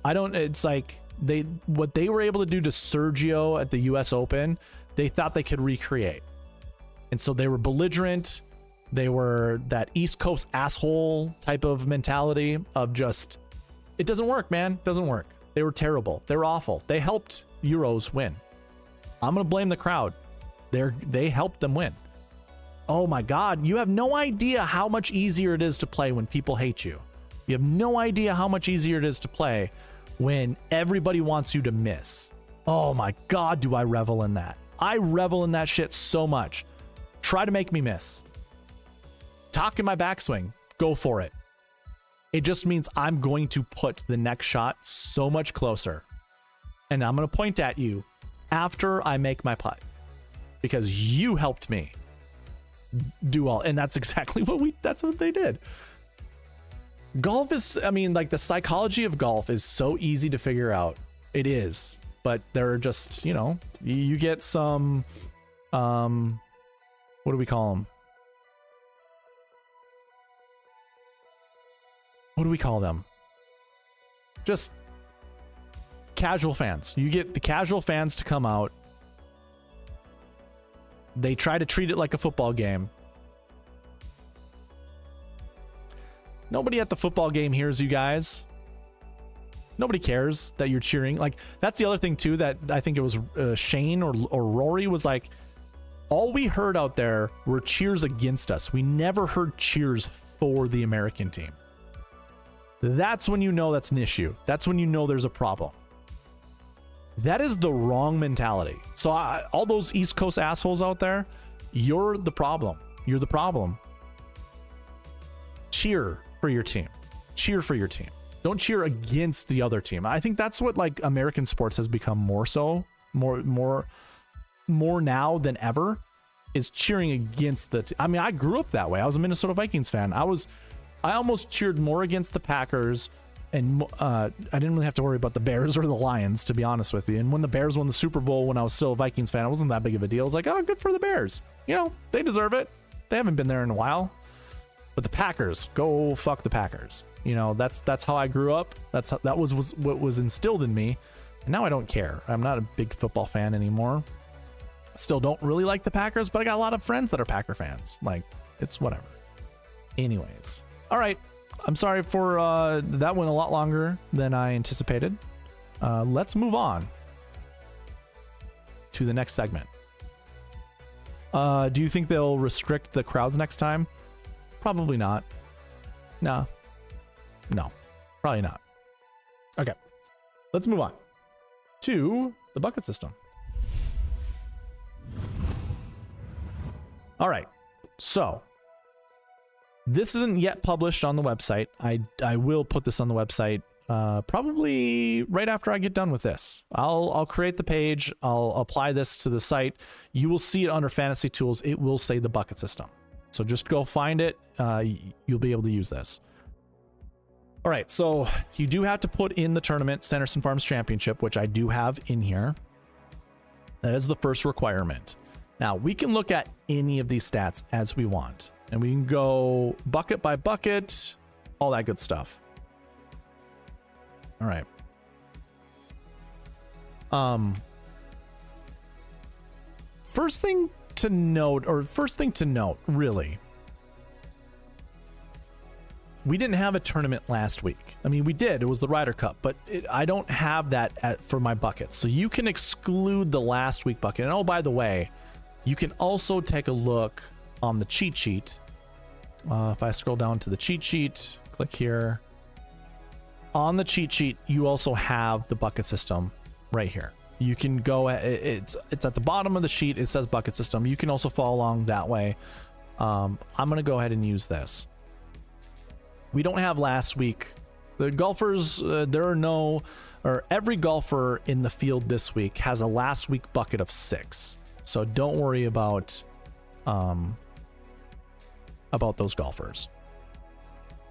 It's like, what they were able to do to Sergio at the US Open, they thought they could recreate. And so they were belligerent. They were that East Coast asshole type of mentality of just, it doesn't work, man. It doesn't work. They were terrible. They were awful. They helped Euros win. I'm going to blame the crowd. They helped them win. Oh my God. You have no idea how much easier it is to play when people hate you. You have no idea how much easier it is to play when everybody wants you to miss. Oh my God, do I revel in that. I revel in that shit so much. Try to make me miss. Talk in my backswing. Go for it. It just means I'm going to put the next shot so much closer. And I'm going to point at you after I make my putt. Because you helped me do all. And that's exactly that's what they did. Golf is, I mean, like the psychology of golf is so easy to figure out. It is. But there are just, you know, you get some, what do we call them? what do we call them? Just casual fans. You get the casual fans to come out. They try to treat it like a football game. Nobody at the football game hears you guys. Nobody cares that you're cheering. Like, that's the other thing too, that I think it was Shane or Rory was like, all we heard out there were cheers against us. We never heard cheers for the American team. That's when you know that's an issue. That's when you know there's a problem. That is the wrong mentality. So all those East Coast assholes out there, you're the problem. You're the problem. Cheer for your team. Cheer for your team. Don't cheer against the other team. I think that's what like American sports has become more now than ever, is cheering against the I mean, I grew up that way. I was a Minnesota Vikings fan. I almost cheered more against the Packers, and I didn't really have to worry about the Bears or the Lions, to be honest with you. And when the Bears won the Super Bowl, when I was still a Vikings fan, it wasn't that big of a deal. I was like, oh, good for the Bears. You know, they deserve it. They haven't been there in a while. But the Packers, go fuck the Packers. You know, that's how I grew up. That was what was instilled in me. And now I don't care. I'm not a big football fan anymore. Still don't really like the Packers, but I got a lot of friends that are Packer fans. Like, it's whatever. Anyways. All right. I'm sorry for that went a lot longer than I anticipated. Let's move on to the next segment. Do you think they'll restrict the crowds next time? Probably not. No, probably not. Okay, let's move on to the bucket system. All right, so this isn't yet published on the website. I will put this on the website probably right after I get done with this. I'll create the page. I'll apply this to the site. You will see it under Fantasy Tools. It will say the bucket system. So just go find it. You'll be able to use this. All right, so you do have to put in the tournament, Sanderson Farms Championship, which I do have in here. That is the first requirement. Now, we can look at any of these stats as we want, and we can go bucket by bucket, all that good stuff. All right. First thing to note, really, we didn't have a tournament last week. I mean, we did. It was the Ryder Cup, but I don't have that for my buckets. So you can exclude the last week bucket. And oh, by the way, you can also take a look on the cheat sheet. If I scroll down to the cheat sheet, click here. On the cheat sheet, you also have the bucket system right here. You can go, it's at the bottom of the sheet. It says bucket system. You can also follow along that way. I'm going to go ahead and use this. We don't have last week. The golfers, every golfer in the field this week has a last week bucket of 6. So don't worry about those golfers.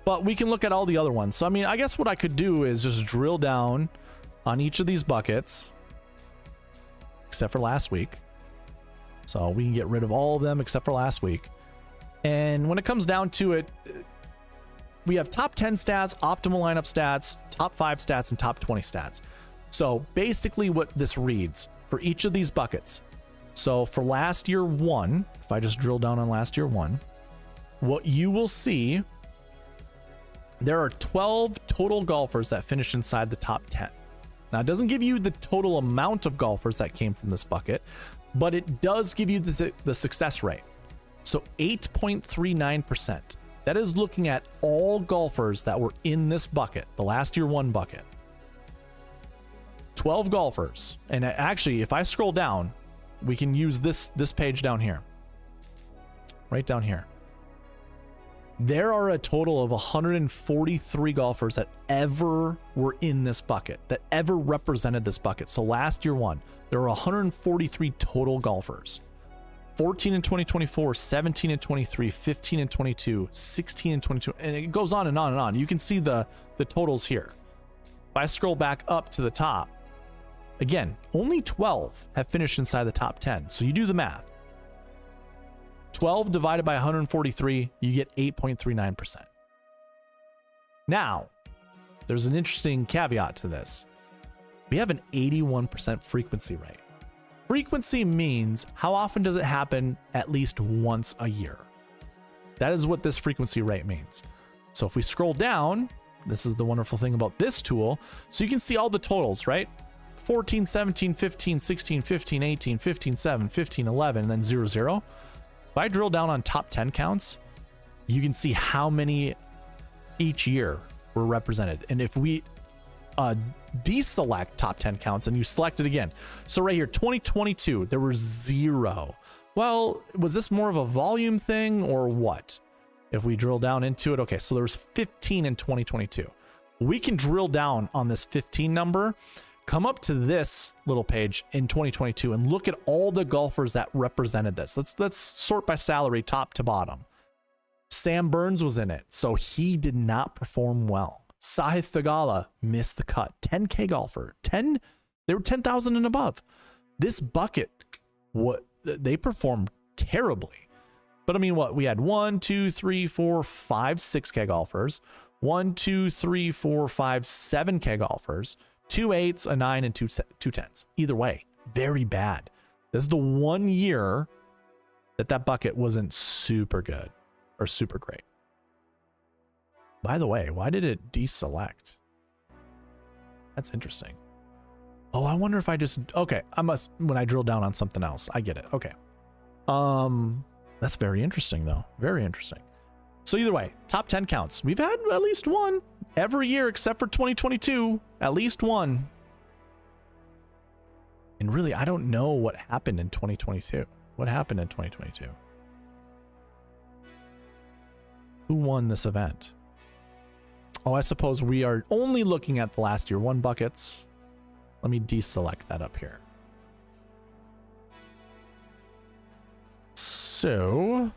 But we can look at all the other ones. So, I mean, I guess what I could do is just drill down on each of these buckets, except for last week. So we can get rid of all of them except for last week. And when it comes down to it, we have top 10 stats, optimal lineup stats, top 5 stats, and top 20 stats. So basically what this reads for each of these buckets. So for last year 1, if I just drill down on last year 1, what you will see, there are 12 total golfers that finished inside the top 10. Now, it doesn't give you the total amount of golfers that came from this bucket, but it does give you the success rate. So 8.39%. That is looking at all golfers that were in this bucket, the last year 1 bucket. 12 golfers. And actually, if I scroll down, we can use this page down here. Right down here. There are a total of 143 golfers that ever were in this bucket, that ever represented this bucket. So last year 1, there were 143 total golfers. 14 in 2024, 17 in 23, 15 in 22, 16 in 22, and it goes on and on and on. You can see the totals here. If I scroll back up to the top, again, only 12 have finished inside the top 10. So you do the math. 12 divided by 143, you get 8.39%. Now, there's an interesting caveat to this. We have an 81% frequency rate. Frequency means how often does it happen at least once a year. That is what this frequency rate means. So if we scroll down, this is the wonderful thing about this tool. So you can see all the totals, right? 14, 17, 15, 16, 15, 18, 15, 7, 15, 11, and then 0, 0. If I drill down on top 10 counts, you can see how many each year were represented. And if we deselect top 10 counts and you select it again, so right here, 2022, there were 0. Well, was this more of a volume thing or what? If we drill down into it, okay, so there was 15 in 2022. We can drill down on this 15 number, come up to this little page in 2022 and look at all the golfers that represented this. Let's sort by salary top to bottom. Sam Burns was in it, so he did not perform well. Sahith Theegala missed the cut. 10K golfer. They were 10,000 and above. This bucket, they performed terribly. But I mean, what? We had 1, 2, 3, 4, 5, 6K golfers. 1, 2, 3, 4, 5, 7K golfers. 2 8s, a 9, and two 10s. Either way, very bad. This is the one year that bucket wasn't super good or super great. By the way, why did it deselect? That's interesting. Oh, I wonder if I just, okay, when I drill down on something else, I get it. Okay. That's very interesting though. Very interesting. So either way, top 10 counts. We've had at least one every year except for 2022, at least one. And really, I don't know what happened in 2022. What happened in 2022? Who won this event? Oh, I suppose we are only looking at the last year one buckets. Let me deselect that up here. So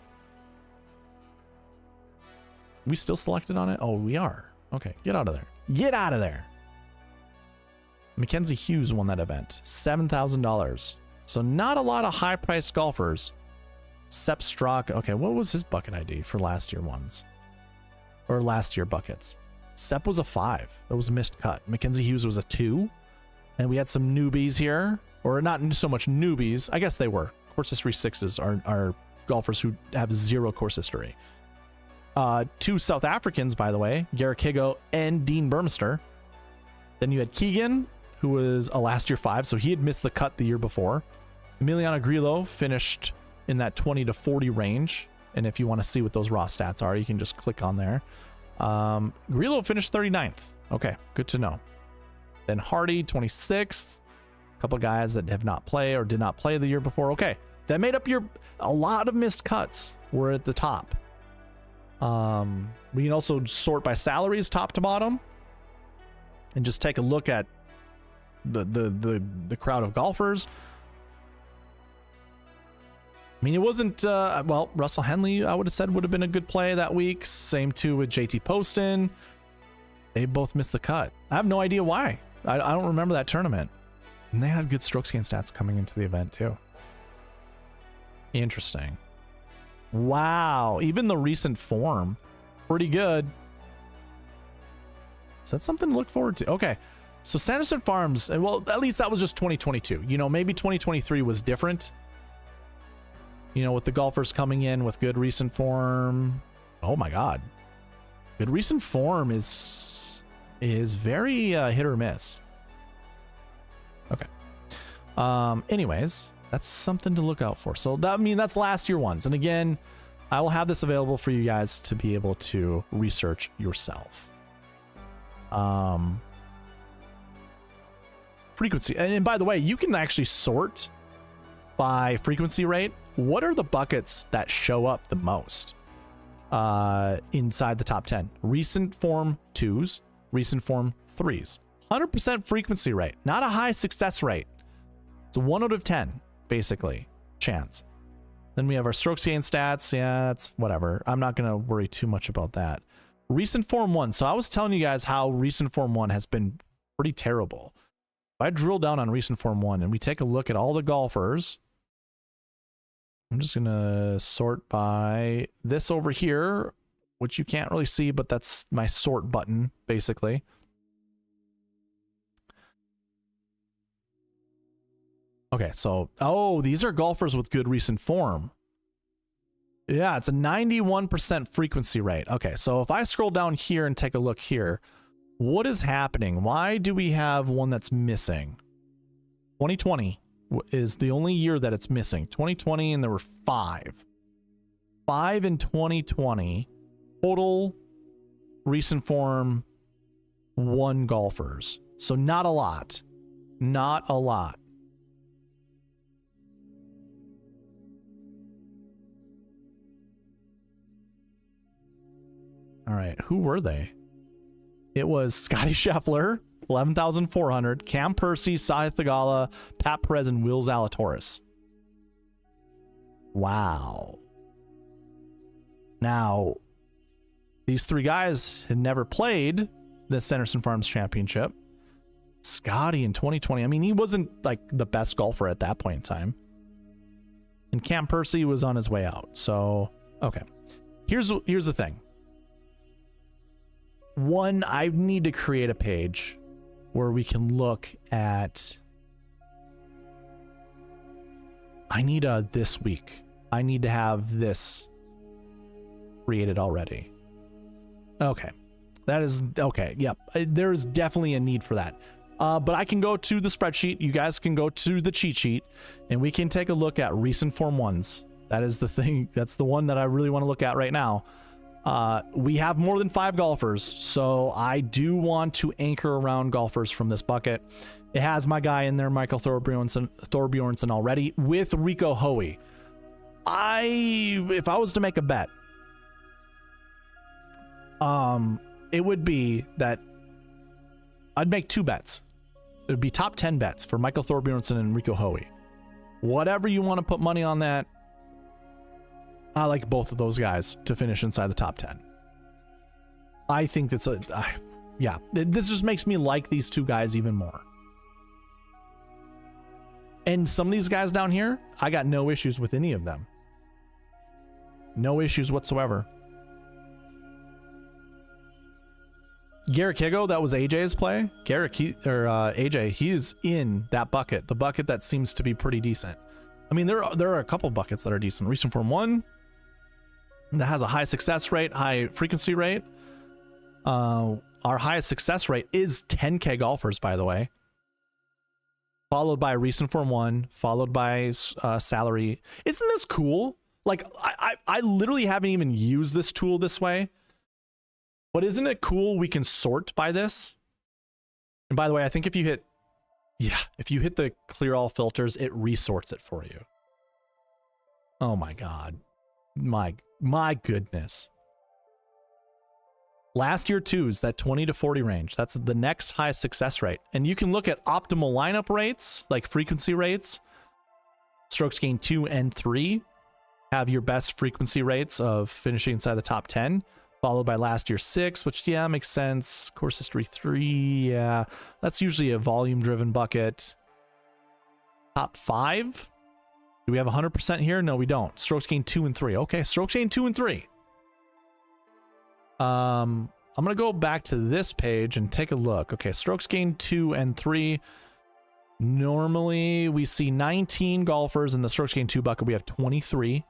we still selected on it? Oh, we are. Okay, get out of there. Get out of there. Mackenzie Hughes won that event. $7,000. So not a lot of high-priced golfers. Sepp Straka. Okay, what was his bucket ID for last year ones? Or last year buckets? Sepp was a 5. It was a missed cut. Mackenzie Hughes was a 2. And we had some newbies here. Or not so much newbies. I guess they were. Course history 6s are golfers who have 0 course history. 2 South Africans, by the way. Garrick Higo and Dean Burmester. Then you had Keegan, who was a last year 5. So he had missed the cut the year before. Emiliano Grillo finished in that 20 to 40 range. And if you want to see what those raw stats are, you can just click on there. Grillo finished 39th. Okay, good to know. Then Hardy, 26th. A couple guys that have not played or did not play the year before. Okay, that made up a lot of missed cuts were at the top. We can also sort by salaries top to bottom and just take a look at the crowd of golfers. I mean, it wasn't, well, Russell Henley, I would have said would have been a good play that week. Same too with JT Poston. They both missed the cut. I have no idea why. I don't remember that tournament. And they had good strokes gain stats coming into the event too. Interesting. Wow. Even the recent form, pretty good. So that's something to look forward to. Okay. So Sanderson Farms, and well, at least that was just 2022. You know, maybe 2023 was different. You know, with the golfers coming in with good recent form. Oh my God. Good recent form is very hit or miss. Okay. Anyways, that's something to look out for. So that, I mean, that's last year ones. And again, I will have this available for you guys to be able to research yourself. Frequency. And by the way, you can actually sort by frequency rate. What are the buckets that show up the most inside the top 10? Recent form 2s, recent form 3s. 100% frequency rate, not a high success rate. It's a 1 out of 10, basically, chance. Then we have our strokes gain stats. Yeah, that's whatever. I'm not going to worry too much about that. Recent form 1. So I was telling you guys how recent form 1 has been pretty terrible. If I drill down on recent form 1 and we take a look at all the golfers, I'm just going to sort by this over here. which you can't really see, but that's my sort button, basically. Okay, so, oh, these are golfers with good recent form. Yeah, it's a 91% frequency rate. Okay, so if I scroll down here and take a look here, what is happening? Why do we have one that's missing? 2020 is the only year that it's missing. 2020, and there were 5. 5 in 2020. Total recent form 1 golfers. So not a lot. Not a lot. All right, who were they? It was Scottie Scheffler, 11,400, Cam Percy, Sahith Theegala, Pat Perez, and Will Zalatoris. Wow. Now, these 3 guys had never played the Sanderson Farms Championship. Scottie in 2020, I mean, he wasn't like the best golfer at that point in time. And Cam Percy was on his way out. So, okay. Here's the thing. One, I need to create a page where we can look at, I need a this week. I need to have this created already. Okay. That is, okay. Yep. There's definitely a need for that. But I can go to the spreadsheet. You guys can go to the cheat sheet and we can take a look at recent form ones. That is the thing. That's the one that I really want to look at right now. We have more than 5 golfers, so I do want to anchor around golfers from this bucket. It has my guy in there, Michael Thorbjornsen already, with Rico Hoey. If I was to make a bet, it would be that I'd make 2 bets. It would be top 10 bets for Michael Thorbjornsen and Rico Hoey. Whatever you want to put money on that, I like both of those guys to finish inside the top 10. I think that's yeah, this just makes me like these 2 guys even more. And some of these guys down here, I got no issues with any of them. No issues whatsoever. Garrick Higo, that was AJ's play. AJ, he's in that bucket, the bucket that seems to be pretty decent. I mean, there are a couple buckets that are decent. Recent form 1 that has a high success rate, high frequency rate. Our highest success rate is 10K golfers, by the way. Followed by recent form 1, followed by salary. Isn't this cool? Like, I literally haven't even used this tool this way. But isn't it cool we can sort by this? And by the way, I think if you hit, if you hit the clear all filters, it resorts it for you. Oh my God. My goodness. Last year 2s, that 20 to 40 range. That's the next highest success rate. And you can look at optimal lineup rates, like frequency rates. Strokes gained 2 and 3 have your best frequency rates of finishing inside the top 10. Followed by last year 6, which, yeah, makes sense. Course history 3, yeah. That's usually a volume-driven bucket. Top 5? Do we have 100% here? No, we don't. Strokes gained 2 and 3. Okay, strokes gained 2 and 3. I'm going to go back to this page and take a look. Okay, strokes gained 2 and 3. Normally, we see 19 golfers in the strokes gained 2 bucket. We have 23.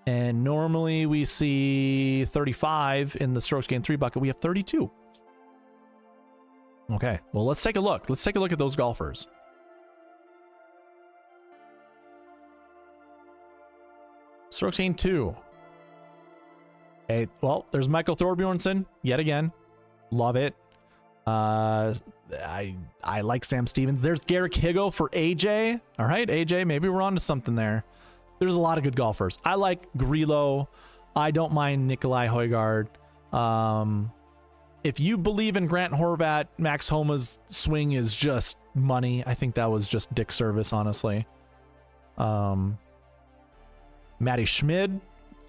And normally we see 35 in the strokes gained 3 bucket. We have 32. Okay, well, let's take a look. Let's take a look at those golfers. Strokes gained 2. Okay, well, there's Michael Thorbjornsen yet again. Love it. I like Sam Stevens. There's Garrick Higo for AJ. All right, AJ, maybe we're on to something there. There's a lot of good golfers. I like Grillo. I don't mind Nikolai Højgaard. If you believe in Grant Horvat, Max Homa's swing is just money. I think that was just dick service, honestly. Matty Schmid,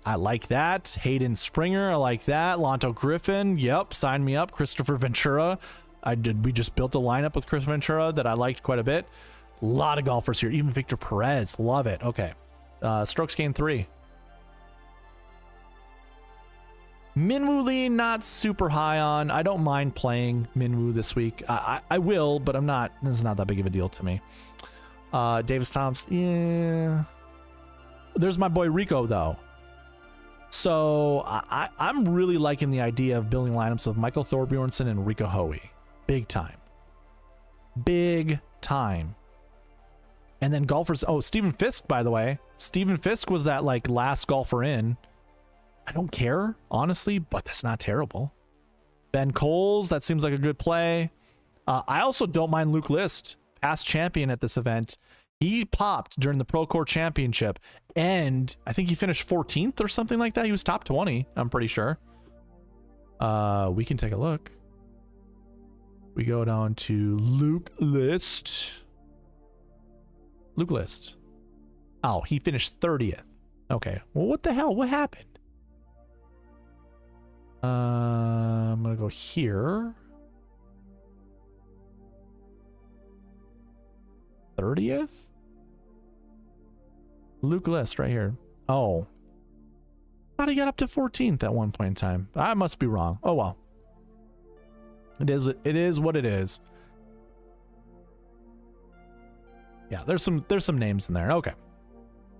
I like that. Hayden Springer, I like that. Lonto Griffin, yep, sign me up. Christopher Ventura, we just built a lineup with Chris Ventura that I liked quite a bit. A lot of golfers here. Even Victor Perez, love it. Okay. Strokes gained 3. Minwoo Lee, not super high on. I don't mind playing Minwoo this week. I will, but I'm not. This is not that big of a deal to me. Davis Thompson, yeah. There's my boy Rico though. So I'm really liking the idea of building lineups with Michael Thorbjornsen and Rico Hoey. Big time. Big time. And then golfers. Oh, Stephen Fisk, by the way. Stephen Fisk was that like last golfer in. I don't care, honestly, but that's not terrible. Ben Coles, that seems like a good play. I also don't mind Luke List, past champion at this event. He popped during the Procore Championship, and I think he finished 14th or something like that. He was top 20, I'm pretty sure. We can take a look. We go down to Luke List. Luke List. Oh, he finished 30th. Okay, well, what the hell? What happened? I'm gonna go here. 30th? Luke List right here. Oh. Thought he got up to 14th at one point in time. I must be wrong. Oh well. It is what it is. Yeah, there's some names in there. Okay.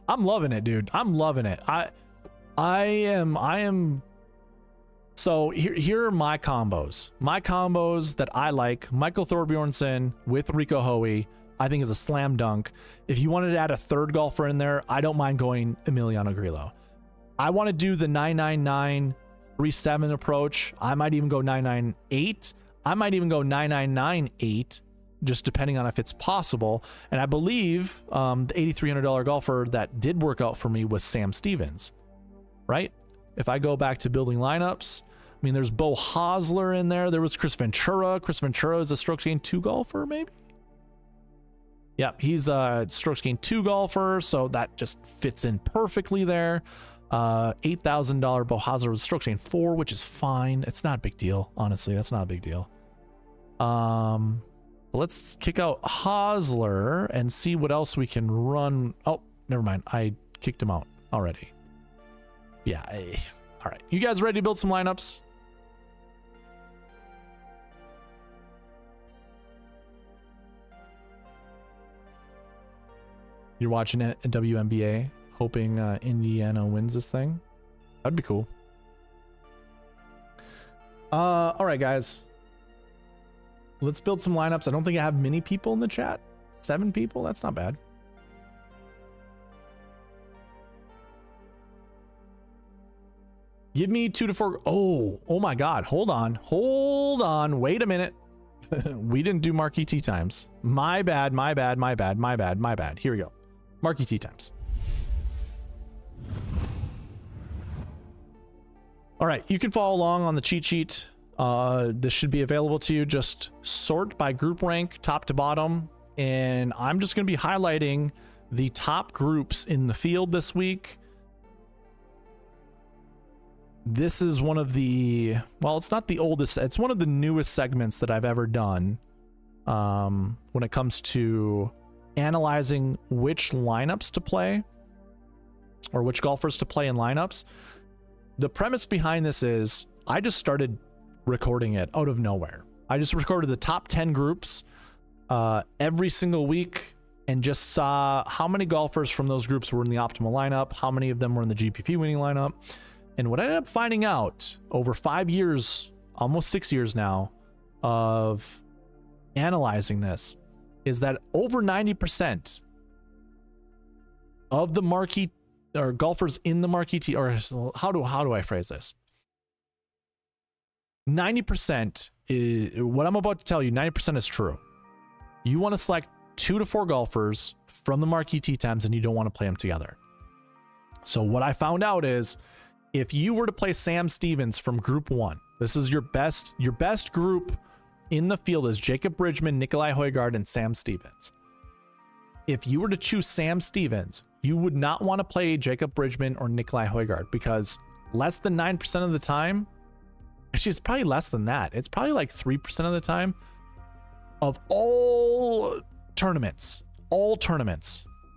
I'm loving it, dude. I'm loving it. I am. So here are my combos. My combos that I like. Michael Thorbjornsen with Rico Hoey, I think is a slam dunk. If you wanted to add a third golfer in there, I don't mind going Emiliano Grillo. I want to do the 999-37 approach. I might even go 998. I might even go 9998, just depending on if it's possible. And I believe the $8,300 golfer that did work out for me was Sam Stevens, right? If I go back to building lineups, I mean, there's Bo Hosler in there. There was Chris Ventura. Chris Ventura is a strokes gained 2 golfer, maybe? Yeah, he's a strokes gained 2 golfer, so that just fits in perfectly there. $8,000 Bo Hosler was strokes gained 4, which is fine. It's not a big deal, honestly. That's not a big deal. Let's kick out Hosler and see what else we can run. Oh, never mind. I kicked him out already. Yeah. All right. You guys ready to build some lineups? You're watching it at WNBA, hoping Indiana wins this thing. That'd be cool. All right, guys. Let's build some lineups. I don't think I have many people in the chat. 7 people? That's not bad. Give me 2 to 4. Oh my God. Hold on. Wait a minute. We didn't do Marquee Tee Times. My bad. Here we go. Marquee Tee Times. All right. You can follow along on the cheat sheet. This should be available to you. Just sort by group rank, top to bottom. And I'm just going to be highlighting the top groups in the field this week. This is one of the, well, it's not the oldest, it's one of the newest segments that I've ever done when it comes to analyzing which lineups to play or which golfers to play in lineups. The premise behind this is I just started recording it out of nowhere. I just recorded the top 10 groups every single week and just saw how many golfers from those groups were in the optimal lineup, how many of them were in the GPP winning lineup. And what I ended up finding out over 5 years, almost 6 years now, of analyzing this is that over 90% of the marquee or golfers in the Marquee Tee, or how do I phrase this? 90% is what I'm about to tell you. 90% is true. You want to select 2 to 4 golfers from the Marquee Tee Times, and you don't want to play them together. So what I found out is, if you were to play Sam Stevens from Group 1, this is your best group in the field is Jacob Bridgman, Nikolai Højgaard, and Sam Stevens. If you were to choose Sam Stevens, you would not want to play Jacob Bridgman or Nikolai Højgaard because less than 9% of the time, actually it's probably less than that. It's probably like 3% of the time of all tournaments,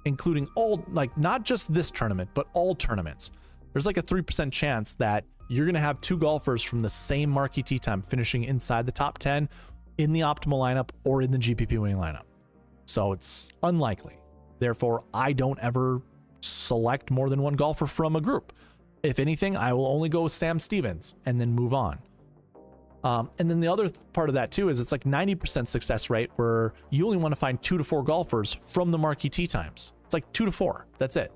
including all, like not just this tournament, but all tournaments. There's like a 3% chance that you're going to have 2 golfers from the same Marquee Tee Time finishing inside the top 10 in the optimal lineup or in the GPP winning lineup. So it's unlikely. Therefore, I don't ever select more than 1 golfer from a group. If anything, I will only go with Sam Stevens and then move on. And then the other part of that too is it's like 90% success rate where you only want to find 2 to 4 golfers from the Marquee Tee Times. It's like 2 to 4. That's it.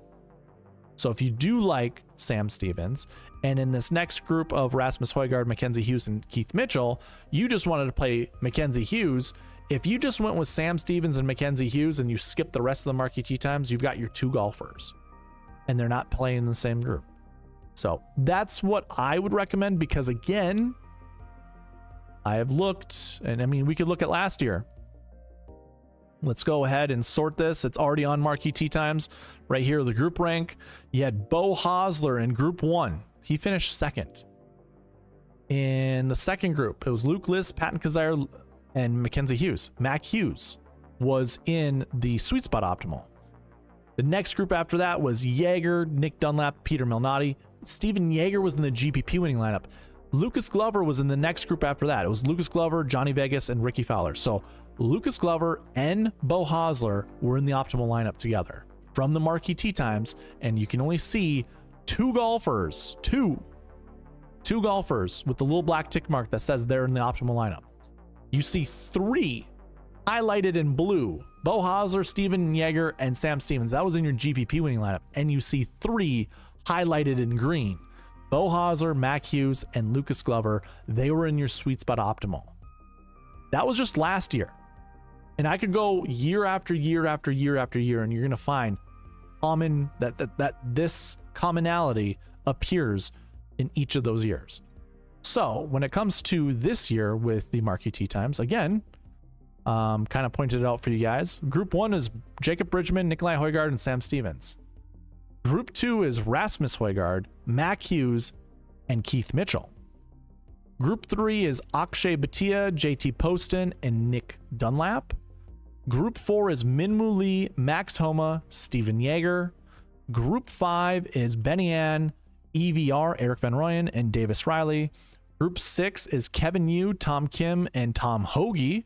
So if you do like Sam Stevens, and in this next group of Rasmus Højgaard, Mackenzie Hughes, and Keith Mitchell, you just wanted to play Mackenzie Hughes. If you just went with Sam Stevens and Mackenzie Hughes and you skip the rest of the Marquee Tee Times, you've got your 2 golfers. And they're not playing in the same group. So that's what I would recommend, because again, I have looked, and I mean, we could look at last year. Let's go ahead and sort this. It's already on Marquee Tee Times. Right here, the group rank. You had Beau Hosler in group 1. He finished 2nd. In the second group, it was Luke List, Patton Kizzire, and Mackenzie Hughes. Mac Hughes was in the SweetSpot Optimal. The next group after that was Jaeger, Nick Dunlap, Peter Malnati. Steven Jaeger was in the GPP winning lineup. Lucas Glover was in the next group after that. It was Lucas Glover, Johnny Vegas, and Ricky Fowler. So Lucas Glover and Beau Hosler were in the optimal lineup together from the Marquee Tee Times, and you can only see 2 golfers, two golfers with the little black tick mark that says they're in the optimal lineup. You see 3 highlighted in blue: Beau Hosler, Steven Jaeger, and Sam Stevens. That was in your GPP winning lineup. And you see 3 highlighted in green: Beau Hosler, Mac Hughes, and Lucas Glover. They were in your SweetSpot Optimal. That was just last year. And I could go year after year after year after year, and you're going to find common that this commonality appears in each of those years. So when it comes to this year with the Marquee Tee Times, again, kind of pointed it out for you guys. Group 1 is Jacob Bridgman, Nikolai Højgaard, and Sam Stevens. Group 2 is Rasmus Højgaard, Mac Hughes, and Keith Mitchell. Group 3 is Akshay Bhatia, JT Poston, and Nick Dunlap. Group 4 is Minwoo Lee, Max Homa, Steven Jaeger. Group 5 is Benny Ann, EVR, Eric Van Rooyen, and Davis Riley. Group 6 is Kevin Yu, Tom Kim, and Tom Hoagie.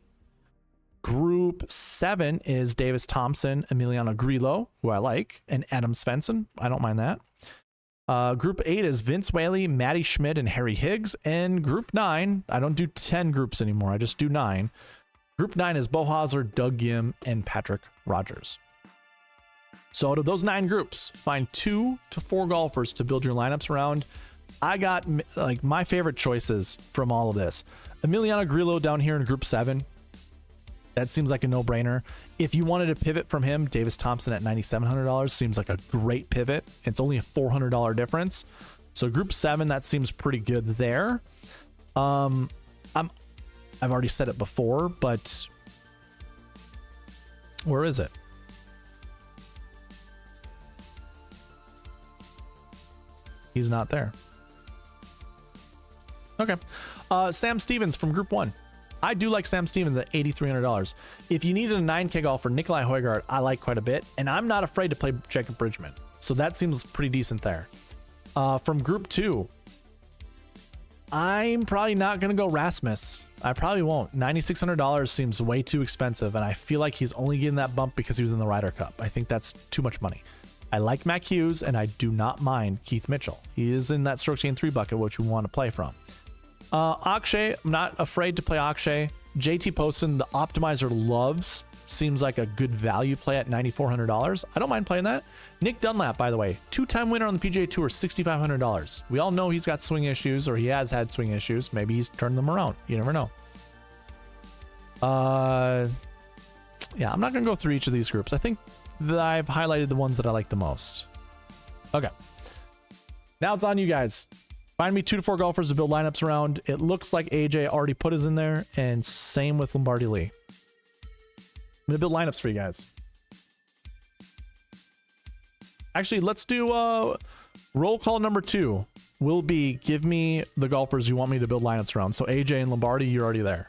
Group 7 is Davis Thompson, Emiliano Grillo, who I like, and Adam Svensson. I don't mind that. Group 8 is Vince Whaley, Matty Schmidt, and Harry Higgs. And Group 9, I don't do 10 groups anymore. I just do 9. Group 9 is Beau Hosler, Doug Gim, and Patrick Rogers. So out of those 9 groups, find 2 to 4 golfers to build your lineups around. I got like my favorite choices from all of this. Emiliano Grillo down here in Group 7. That seems like a no-brainer. If you wanted to pivot from him, Davis Thompson at $9,700 seems like a great pivot. It's only a $400 difference. So Group 7, that seems pretty good there. I've already said it before, but where is it? He's not there. Okay. Sam Stevens from Group 1. I do like Sam Stevens at $8,300. If you needed a 9K golfer, Nikolai Højgaard, I like quite a bit, and I'm not afraid to play Jacob Bridgman. So that seems pretty decent there. From Group 2, I'm probably not going to go Rasmus. I probably won't. $9,600 seems way too expensive, and I feel like he's only getting that bump because he was in the Ryder Cup. I think that's too much money. I like Mac Hughes, and I do not mind Keith Mitchell. He is in that strokes gained 3 bucket, which we want to play from. Akshay, I'm not afraid to play Akshay. JT Poston, the optimizer loves, seems like a good value play at $9,400. I don't mind playing that. Nick Dunlap, by the way, 2-time winner on the PGA Tour, $6,500. We all know he's got swing issues, or he has had swing issues. Maybe he's turned them around. You never know. Yeah, I'm not going to go through each of these groups. I think that I've highlighted the ones that I like the most. Okay. Now it's on you guys. Find me 2 to 4 golfers to build lineups around. It looks like AJ already put his in there, and same with Lombardi Lee. I'm going to build lineups for you guys. Actually, let's do roll call number 2 will be give me the golfers you want me to build lineups around. So AJ and Lombardi, you're already there.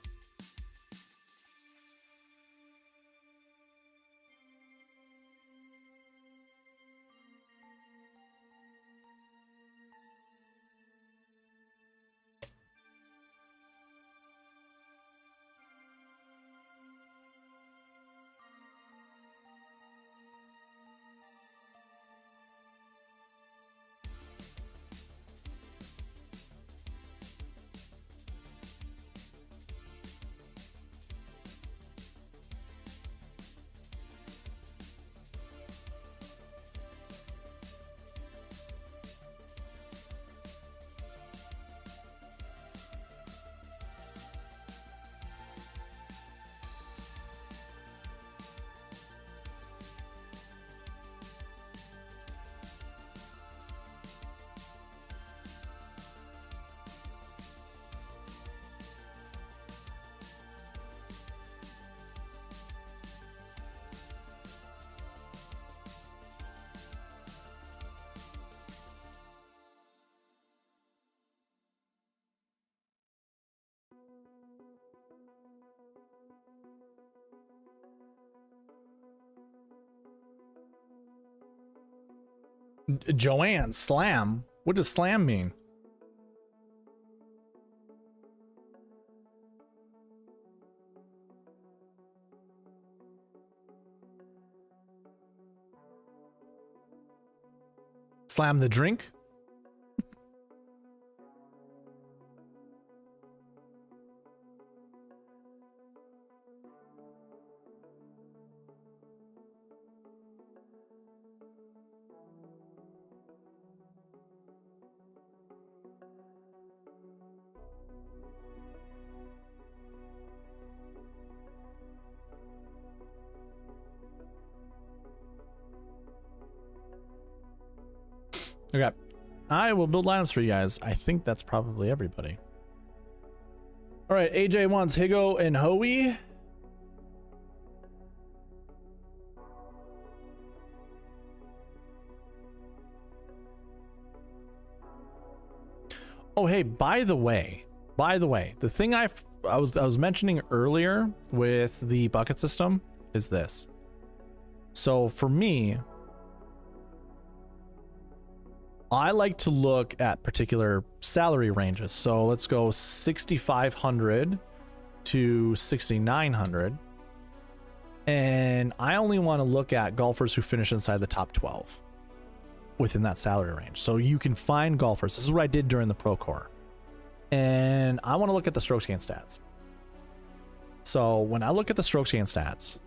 Joanne, slam. What does slam mean? Slam the drink? Okay, I will build lineups for you guys. I think that's probably everybody. All right, AJ wants Higo and Hoey. Oh, hey, by the way, the thing I was mentioning earlier with the bucket system is this. So for me, I like to look at particular salary ranges. So let's go 6,500 to 6,900. And I only want to look at golfers who finish inside the top 12 within that salary range. So you can find golfers. This is what I did during the Pro Core. And I want to look at the strokes gain stats. So when I look at the strokes gain stats,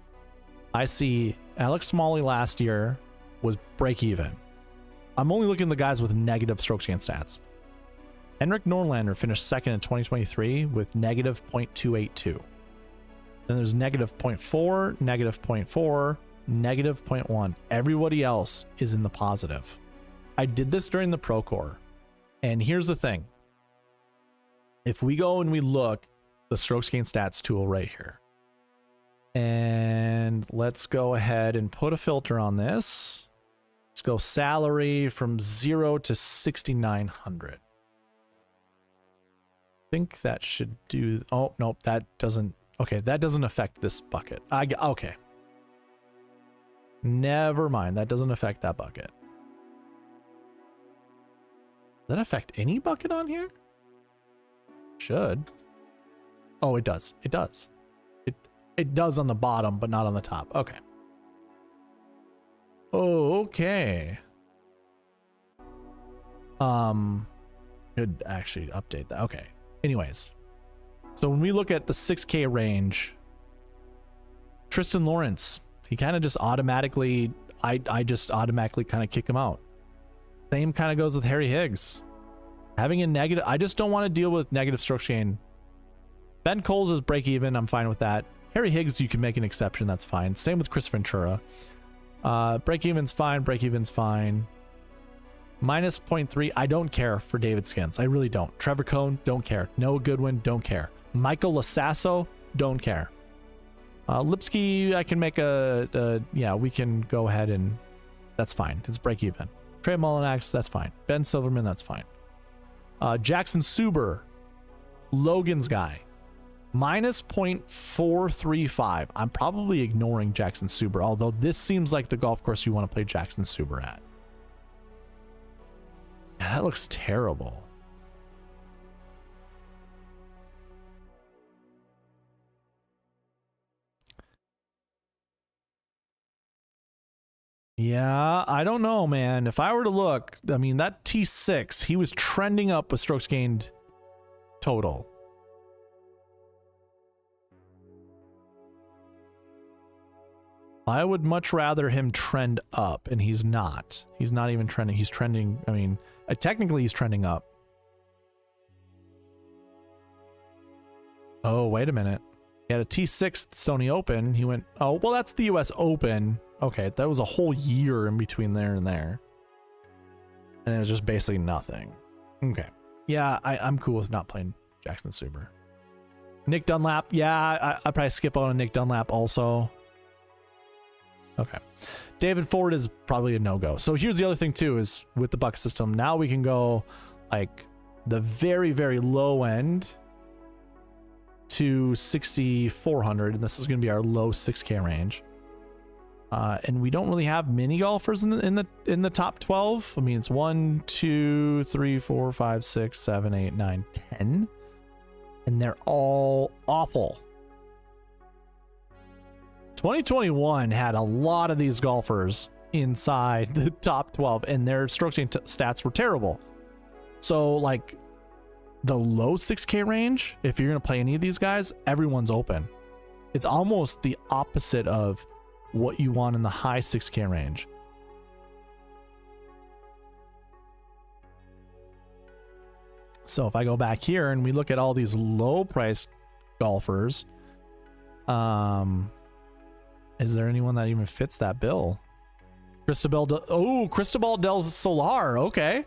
I see Alex Smalley last year was break even. I'm only looking at the guys with negative strokes gain stats. Henrik Norlander finished second in 2023 with negative 0.282. Then there's negative 0.4, negative 0.4, negative 0.1. Everybody else is in the positive. I did this during the Pro Core. And here's the thing. If we go and we look the strokes gain stats tool right here. And let's go ahead and put a filter on this. Let's go salary from 0 to 6,900. I think that should do. Oh, nope, that doesn't. Okay, that doesn't affect this bucket. Okay. Never mind. That doesn't affect that bucket. Does that affect any bucket on here? Should. Oh, it does. It does. It does on the bottom, but not on the top. Okay. Okay. Could actually update that. Okay. Anyways. So when we look at the 6K range, Tristan Lawrence, he kind of just automatically, I just automatically kind of kick him out. Same kind of goes with Harry Higgs. Having a negative, I just don't want to deal with negative strokes gain. Ben Coles is break even. I'm fine with that. Harry Higgs, you can make an exception. That's fine. Same with Chris Ventura. Break even's fine. Break even's fine. Minus 0.3. I don't care for David Skins. I really don't. Trevor Cohn, don't care. Noah Goodwin, don't care. Michael Lasasso, don't care. Lipsky, I can make yeah, we can go ahead and that's fine. It's break even. Trey Mullinax, that's fine. Ben Silverman, that's fine. Jackson Suber, Logan's guy, minus 0.435. I'm probably ignoring Jackson Suber, although this seems like the golf course you want to play Jackson Suber at. Yeah, that looks terrible. Yeah, I don't know, man. If I were to look, I mean, that T6, he was trending up with strokes gained total. I would much rather him trend up, and he's not. He's not even trending. He's trending, I mean, technically he's trending up. Oh, wait a minute. He had a T6 Sony Open. He went, oh, well, that's the US Open. Okay, that was a whole year in between there and there. And it was just basically nothing. Okay. Yeah, I'm cool with not playing Jackson Suber. Nick Dunlap. Yeah, I'd probably skip on a Nick Dunlap also. Okay. David Ford is probably a no-go. So here's the other thing too, is with the bucket system, now we can go like the very, very low end to 6,400. And this is going to be our low 6K range. And we don't really have mini golfers in the top 12. I mean, it's 1, 2, 3, 4, 5, 6, 7, 8, 9, 10. And they're all awful. 2021 had a lot of these golfers inside the top 12, and their stroke change stats were terrible. So, like, the low 6K range, if you're going to play any of these guys, everyone's open. It's almost the opposite of what you want in the high 6K range. So if I go back here and we look at all these low priced golfers, is there anyone that even fits that bill? Cristobal del Solar. Okay.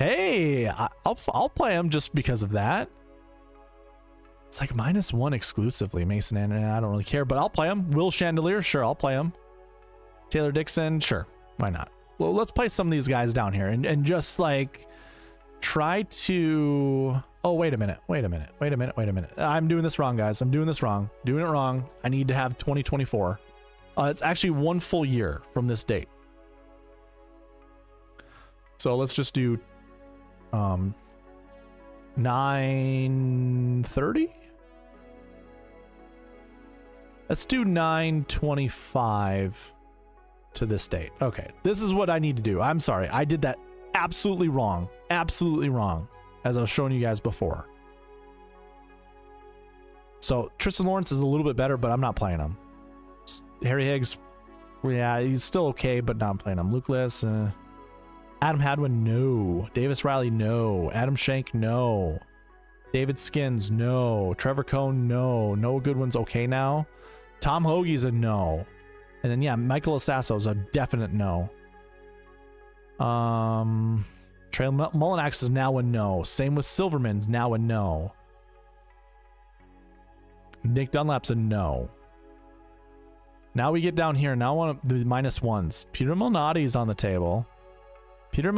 Hey, I'll play him just because of that. It's like -1 exclusively. Mason Anderson, I don't really care, but I'll play him. Will Chandelier, sure, I'll play him. Taylor Dixon, sure, why not? Well, let's play some of these guys down here and just like try to. Oh, wait a minute. I'm doing this wrong, guys. I'm doing this wrong. Doing it wrong. I need to have 2024. It's actually 1 full year from this date. So let's just do 9/30. Let's do 9/25 to this date. Okay, this is what I need to do. I'm sorry, I did that absolutely wrong, as I was showing you guys before. So Tristan Lawrence is a little bit better, but I'm not playing him. Harry Higgs, yeah, he's still okay, but not playing him. Luke List, Adam Hadwin, no. Davis Riley, no. Adam Shank, no. David Skins, no. Trevor Cohn, no. Noah Goodwin's okay now. Tom Hoagie's a no. And then, yeah, Michael Assasso's a definite no. Trey Mullinax is now a no. Same with Silverman's, now a no. Nick Dunlap's a no. Now we get down here. Now I want the -1s. Peter Malnati's on the table. Matthew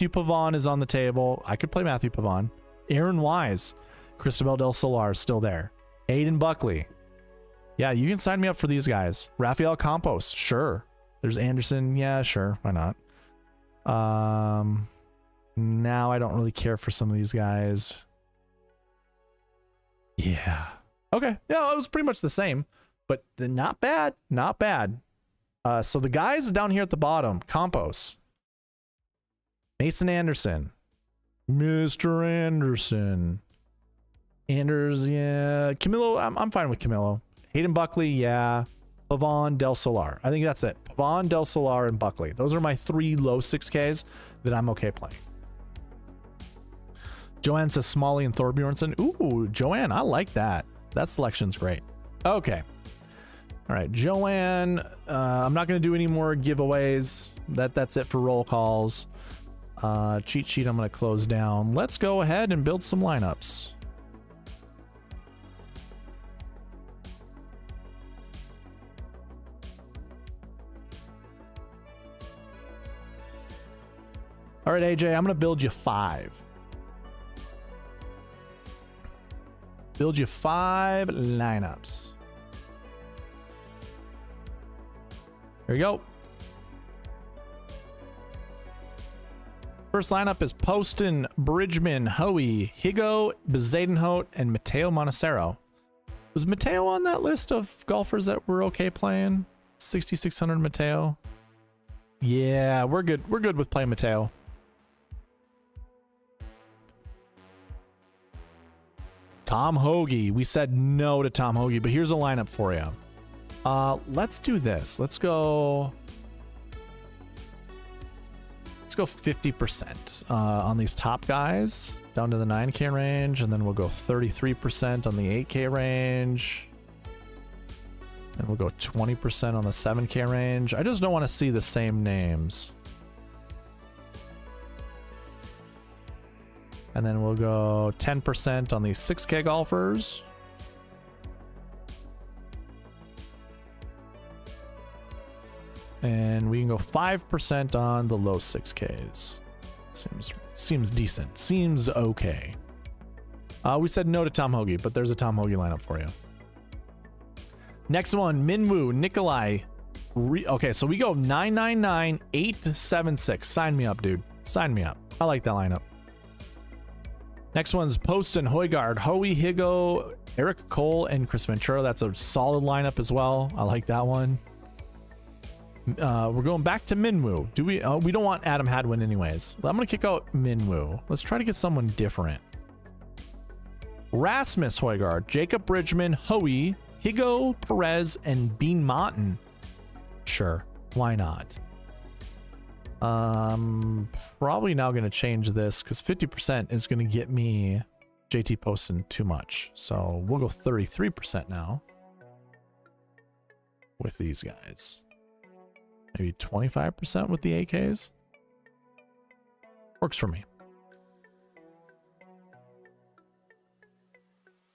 Pavon is on the table. I could play Matthew Pavon. Aaron Wise. Cristobal del Solar is still there. Aiden Buckley. Yeah, you can sign me up for these guys. Rafael Campos. Sure. There's Anderson. Yeah, sure. Why not? Now I don't really care for some of these guys. Yeah. Okay. Yeah, it was pretty much the same, but not bad. So the guys down here at the bottom, Campos, Mason Anderson, Mr. Anderson, yeah, Camilo, I'm fine with Camilo. Hayden Buckley, yeah. Pavon, Del Solar. I think that's it. Pavon, Del Solar, and Buckley. Those are my 3 low 6Ks that I'm okay playing. Joanne says Smalley and Thorbjornsen. Ooh, Joanne, I like that. That selection's great. Okay. All right, Joanne. I'm not going to do any more giveaways. That's it for roll calls. Cheat sheet I'm going to close down. Let's go ahead and build some lineups. All right, AJ, I'm going to build you 5. Build you 5 lineups. There you go. First lineup is Poston, Bridgman, Hoey, Higo, Bezadenhout, and Mateo Montecero. Was Mateo on that list of golfers that were okay playing? 6,600 Mateo. Yeah, we're good. We're good with playing Mateo. Tom Hoagie. We said no to Tom Hoagie, but here's a lineup for you. Let's do this. Let's go 50% on these top guys down to the 9K range, and then we'll go 33% on the 8K range, and we'll go 20% on the 7K range. I just don't want to see the same names. And then we'll go 10% on these 6K golfers. And we can go 5% on the low 6Ks. Seems decent. Seems okay. We said no to Tom Hoagie, but there's a Tom Hoagie lineup for you. Next one, Minwoo, Nikolai, Okay, so we go 999 876. Sign me up, dude. Sign me up. I like that lineup. Next one's Poston, Højgaard, Hoey, Higo, Eric Cole, and Chris Ventura. That's a solid lineup as well. I like that one. We're going back to Minwoo. Do we? We don't want Adam Hadwin anyways. I'm gonna kick out Minwoo. Let's try to get someone different. Rasmus Højgaard, Jacob Bridgman, Hoey, Higo, Perez, and Bean Martin. Sure, why not? Probably now gonna change this because 50% is gonna get me JT Poston too much. So we'll go 33% now with these guys. Maybe 25% with the AKs. Works for me.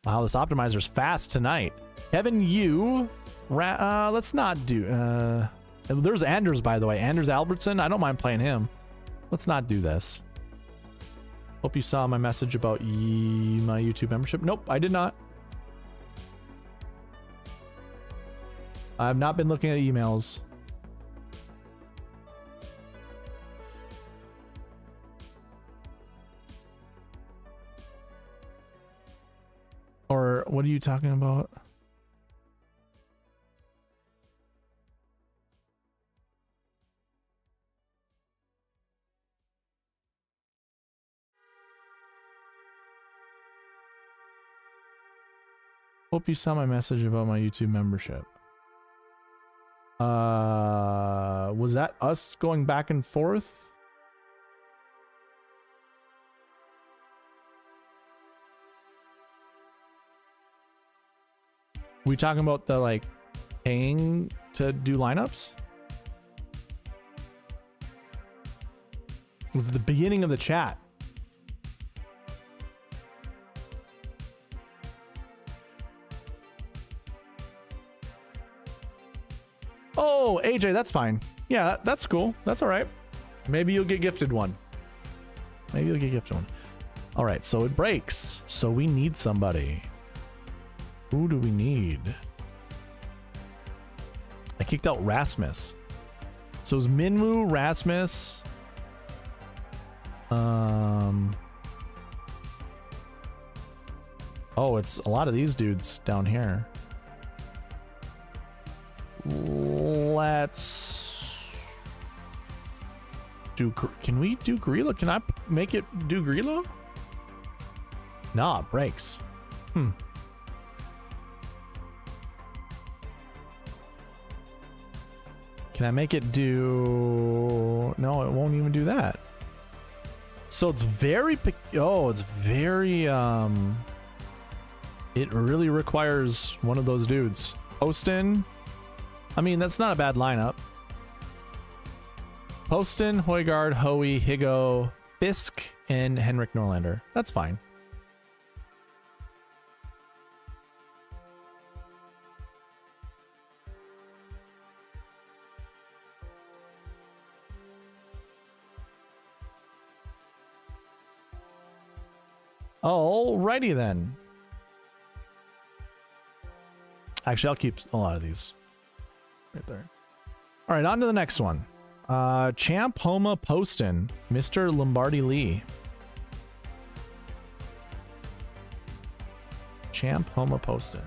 Wow, this optimizer's fast tonight. Kevin Yu. Let's not do... there's Anders, by the way. Anders Albertson. I don't mind playing him. Let's not do this. Hope you saw my message about my YouTube membership. Nope, I did not. I've not been looking at emails. Or what are you talking about? Hope you saw my message about my YouTube membership. Was that us going back and forth? We talking about the like paying to do lineups? It was the beginning of the chat. Oh, AJ, that's fine. Yeah, that's cool. That's all right. Maybe you'll get gifted one. Maybe you'll get gifted one. All right, so it breaks. So we need somebody. Who do we need? I kicked out Rasmus. So it's Minwoo, Rasmus. Oh, it's a lot of these dudes down here. Let's do... Can we do Grillo? Can I make it do Grillo? Nah, it breaks. Can I make it do... No, it won't even do that. So it's very... Oh, it's very... It really requires one of those dudes. Poston. I mean, that's not a bad lineup. Poston, Højgaard, Hoey, Higo, Fisk, and Henrik Norlander. That's fine. Alrighty then. Actually, I'll keep a lot of these right there. All right, on to the next one. Champ Homa Poston, Mr. Lombardi Lee. Champ Homa Poston.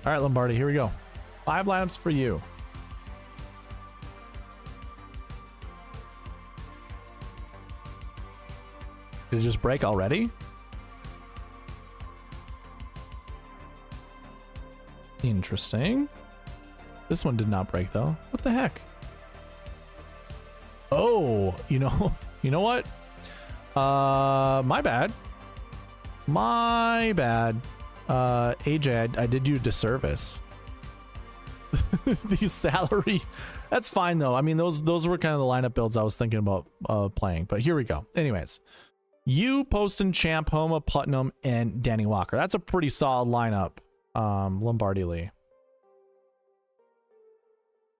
All right, Lombardi, here we go. 5 lineups for you. Did it just break already? Interesting. This one did not break though. What the heck? Oh, you know what? My bad. My bad. AJ, I did you a disservice. The salary. That's fine though. I mean, those were kind of the lineup builds I was thinking about playing, but here we go. Anyways, you, Poston, Champ, Homa, Putnam, and Danny Walker. That's a pretty solid lineup. Lombardi Lee.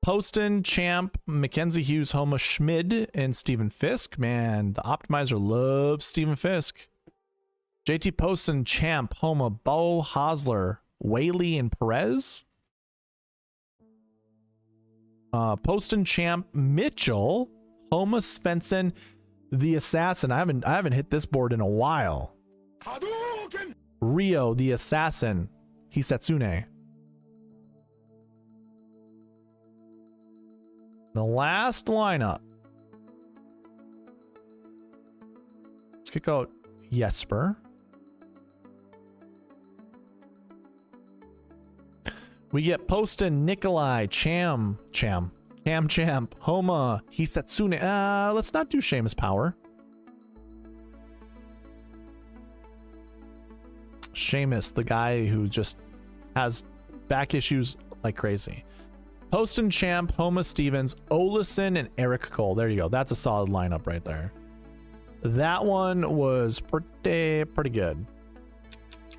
Poston, Champ, Mackenzie Hughes, Homa Schmid, and Steven Fisk. Man, the optimizer loves Steven Fisk. JT Poston, Champ, Homa, Bo, Hosler, Whaley, and Perez. Poston, Champ, Mitchell, Homa, Svensson, the Assassin. I haven't hit this board in a while. Hadouken! Rio, the Assassin, Hisatsune. The last lineup. Let's kick out Jesper. We get Poston, Nikolai, Cam Champ, Homa, Hisatsune. Let's not do Seamus Power. Seamus, the guy who just has back issues like crazy. Poston, Champ, Homa, Stevens, Olison, and Eric Cole. There you go. That's a solid lineup right there. That one was pretty good.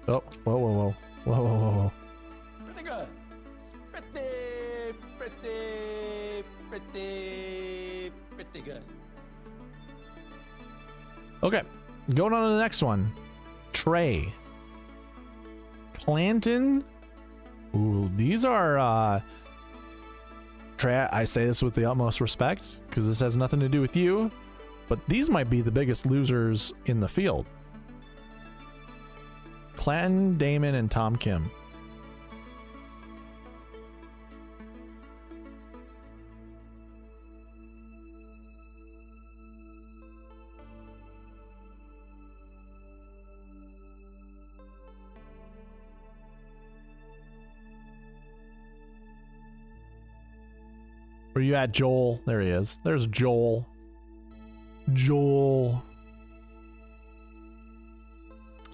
Oh, whoa. Pretty good. It's pretty good. Okay, going on to the next one. Trey. Clanton. Ooh, these are Trey, I say this with the utmost respect because this has nothing to do with you, but these might be the biggest losers in the field. Clanton, Damon, and Tom Kim. Where you at, Joel? There he is. There's Joel.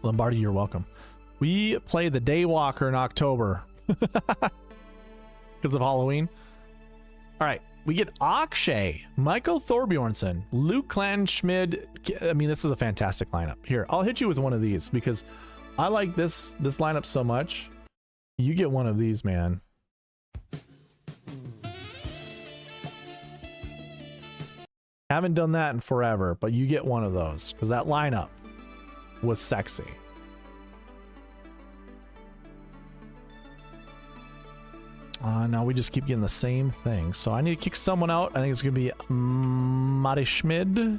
Lombardi, you're welcome. We play the Daywalker in October because of Halloween. All right, we get Akshay, Michael Thorbjornsen, Luke Clanton, Schmid. I mean, this is a fantastic lineup. Here, I'll hit you with one of these because I like this lineup so much. You get one of these, man. Haven't done that in forever, but you get one of those because that lineup was sexy. Now we just keep getting the same thing. So I need to kick someone out. I think it's going to be Mari Schmid.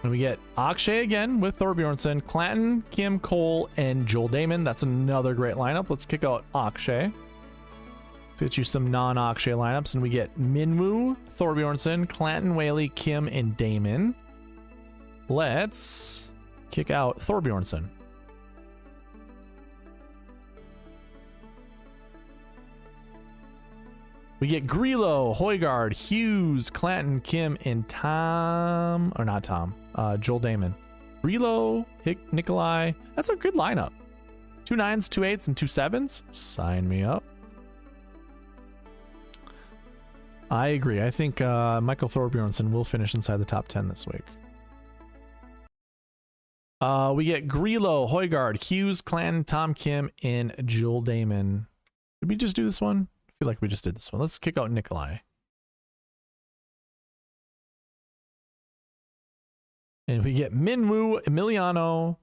And we get Akshay again with Thorbjornsen, Clanton, Kim, Cole, and Joel Damon. That's another great lineup. Let's kick out Akshay. Let's get you some non-Akshay lineups. And we get Minwoo, Thorbjornsen, Clanton, Whaley, Kim, and Damon. Let's kick out Thorbjornsen. We get Grillo, Højgaard, Hughes, Clanton, Kim, and Tom, or not Tom, Joel Damon. Grillo, Nikolai. That's a good lineup. 2 9s, 2 8s, and 2 7s. Sign me up. I agree. I think Michael Thorbjornsen will finish inside the top 10 this week. We get Grillo, Højgaard, Hughes, Clanton, Tom Kim, and Joel Damon. Did we just do this one? I feel like we just did this one. Let's kick out Nikolai. And we get Minwoo, Emiliano,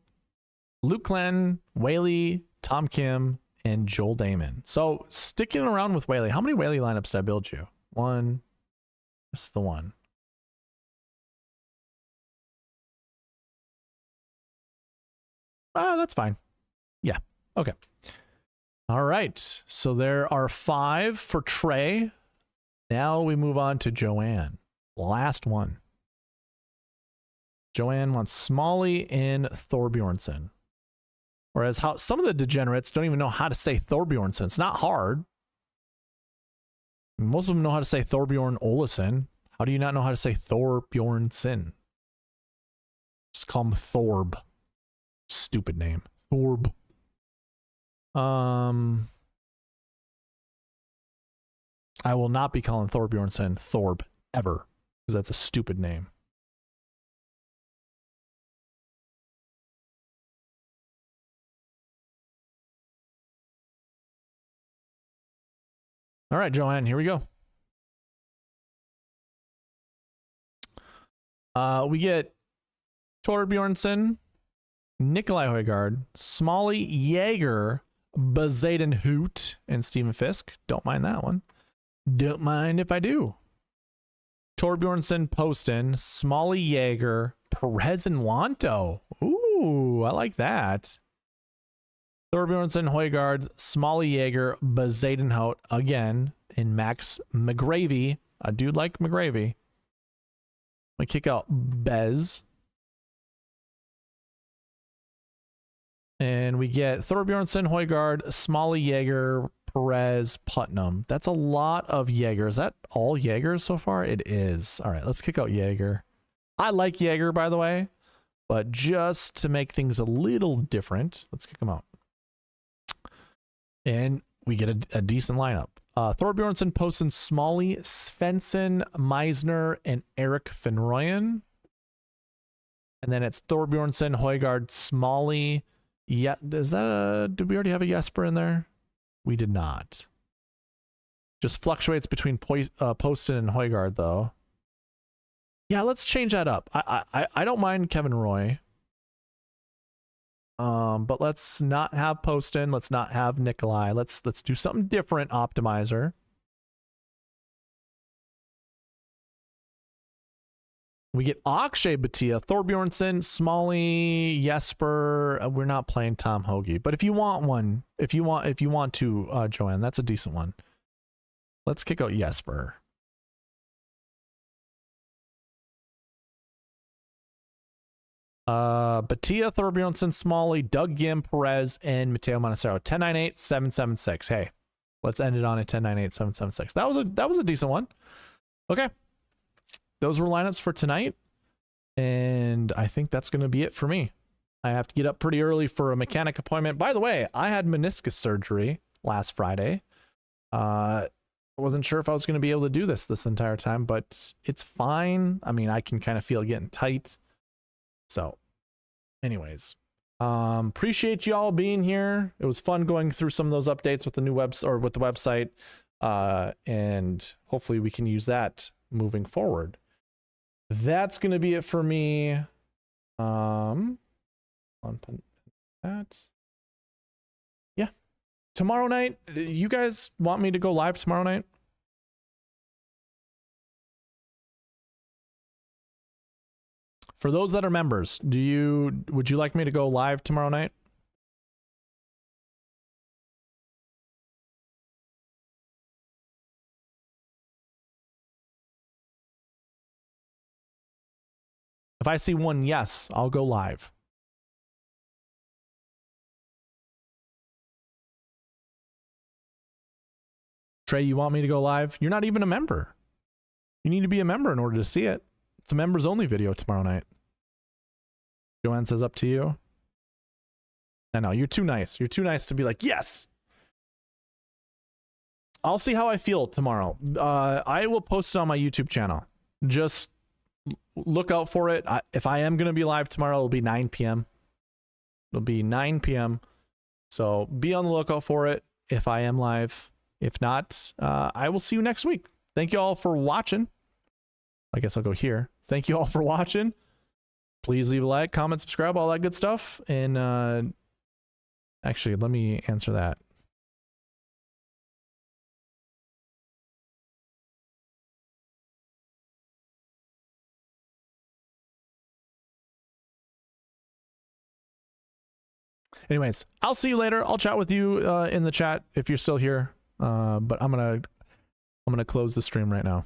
Luke Clanton, Whaley, Tom Kim, and Joel Damon. So sticking around with Whaley, how many Whaley lineups did I build you? One. Just the one. That's fine. Yeah. Okay. All right. So there are 5 for Trey. Now we move on to Joanne. Last one. Joanne wants Smalley and Thorbjornsen. Whereas some of the degenerates don't even know how to say Thorbjornsen. It's not hard. Most of them know how to say Thorbjorn Olesen. How do you not know how to say Thorbjornsen? Just call him Thorb. Stupid name. Thorb. I will not be calling Thorbjornsen Thorb ever, because that's a stupid name. All right, Joanne, here we go. We get Torbjornsson, Nikolai Højgaard, Smalley, Jaeger, Bezaden Hoot, and Stephen Fisk. Don't mind that one. Don't mind if I do. Torbjornsson, Poston, Smalley, Jaeger, Perez, and Wanto. Ooh, I like that. Torbjornsson, Højgaard, Smalley, Jaeger, Bezaden Hout again, and Max McGravy. I do like McGravy. We kick out Bez. And we get Thorbjornsson, Højgaard, Smalley, Jaeger, Perez, Putnam. That's a lot of Jaeger. Is that all Jaegers so far? It is. All right, let's kick out Jaeger. I like Jaeger, by the way, but just to make things a little different, let's kick him out. And we get a decent lineup. Thorbjornsson, Poston, Smalley, Svensson, Meisner, and Eric Finroyen. And then it's Thorbjornsson, Højgaard, Smalley. Yeah, is that a... Did we already have a Jesper in there? We did not. Just fluctuates between Poston and Højgaard, though. Yeah, let's change that up. I don't mind Kevin Roy. But let's not have Poston. Let's not have Nikolai. Let's do something different, optimizer. We get Akshay Bhatia, Thorbjornsson, Smalley, Jesper. We're not playing Tom Hoagie, but if you want one, if you want to, Joanne, that's a decent one. Let's kick out Jesper. Bhatia, Thorbjornsson, Smalley, Doug Gim, Perez, and Mateo Montecero. 10-9-8-7-7-6. Hey, let's end it on a 10-9-8-7-7-6. That was a decent one. Okay. Those were lineups for tonight, and I think that's going to be it for me. I have to get up pretty early for a mechanic appointment. By the way, I had meniscus surgery last Friday. I wasn't sure if I was going to be able to do this entire time, but it's fine. I mean, I can kind of feel it getting tight. So, anyways, appreciate y'all being here. It was fun going through some of those updates with the new with the website, and hopefully we can use that moving forward. That's going to be it for me. On that. Yeah. Tomorrow night, you guys want me to go live tomorrow night? For those that are members, would you like me to go live tomorrow night? If I see one yes, I'll go live. Trey, you want me to go live? You're not even a member. You need to be a member in order to see it. It's a members only video tomorrow night. Joanne says up to you. I know, you're too nice. You're too nice to be like, yes. I'll see how I feel tomorrow. I will post it on my YouTube channel. Just look out for it. If I am going to be live tomorrow, it'll be 9 p.m. It'll be 9 p.m. So be on the lookout for it if I am live. If not, I will see you next week. Thank you all for watching. I guess I'll go here. Thank you all for watching. Please leave a like, comment, subscribe, all that good stuff. And actually, let me answer that. Anyways, I'll see you later. I'll chat with you in the chat if you're still here. But I'm gonna close the stream right now.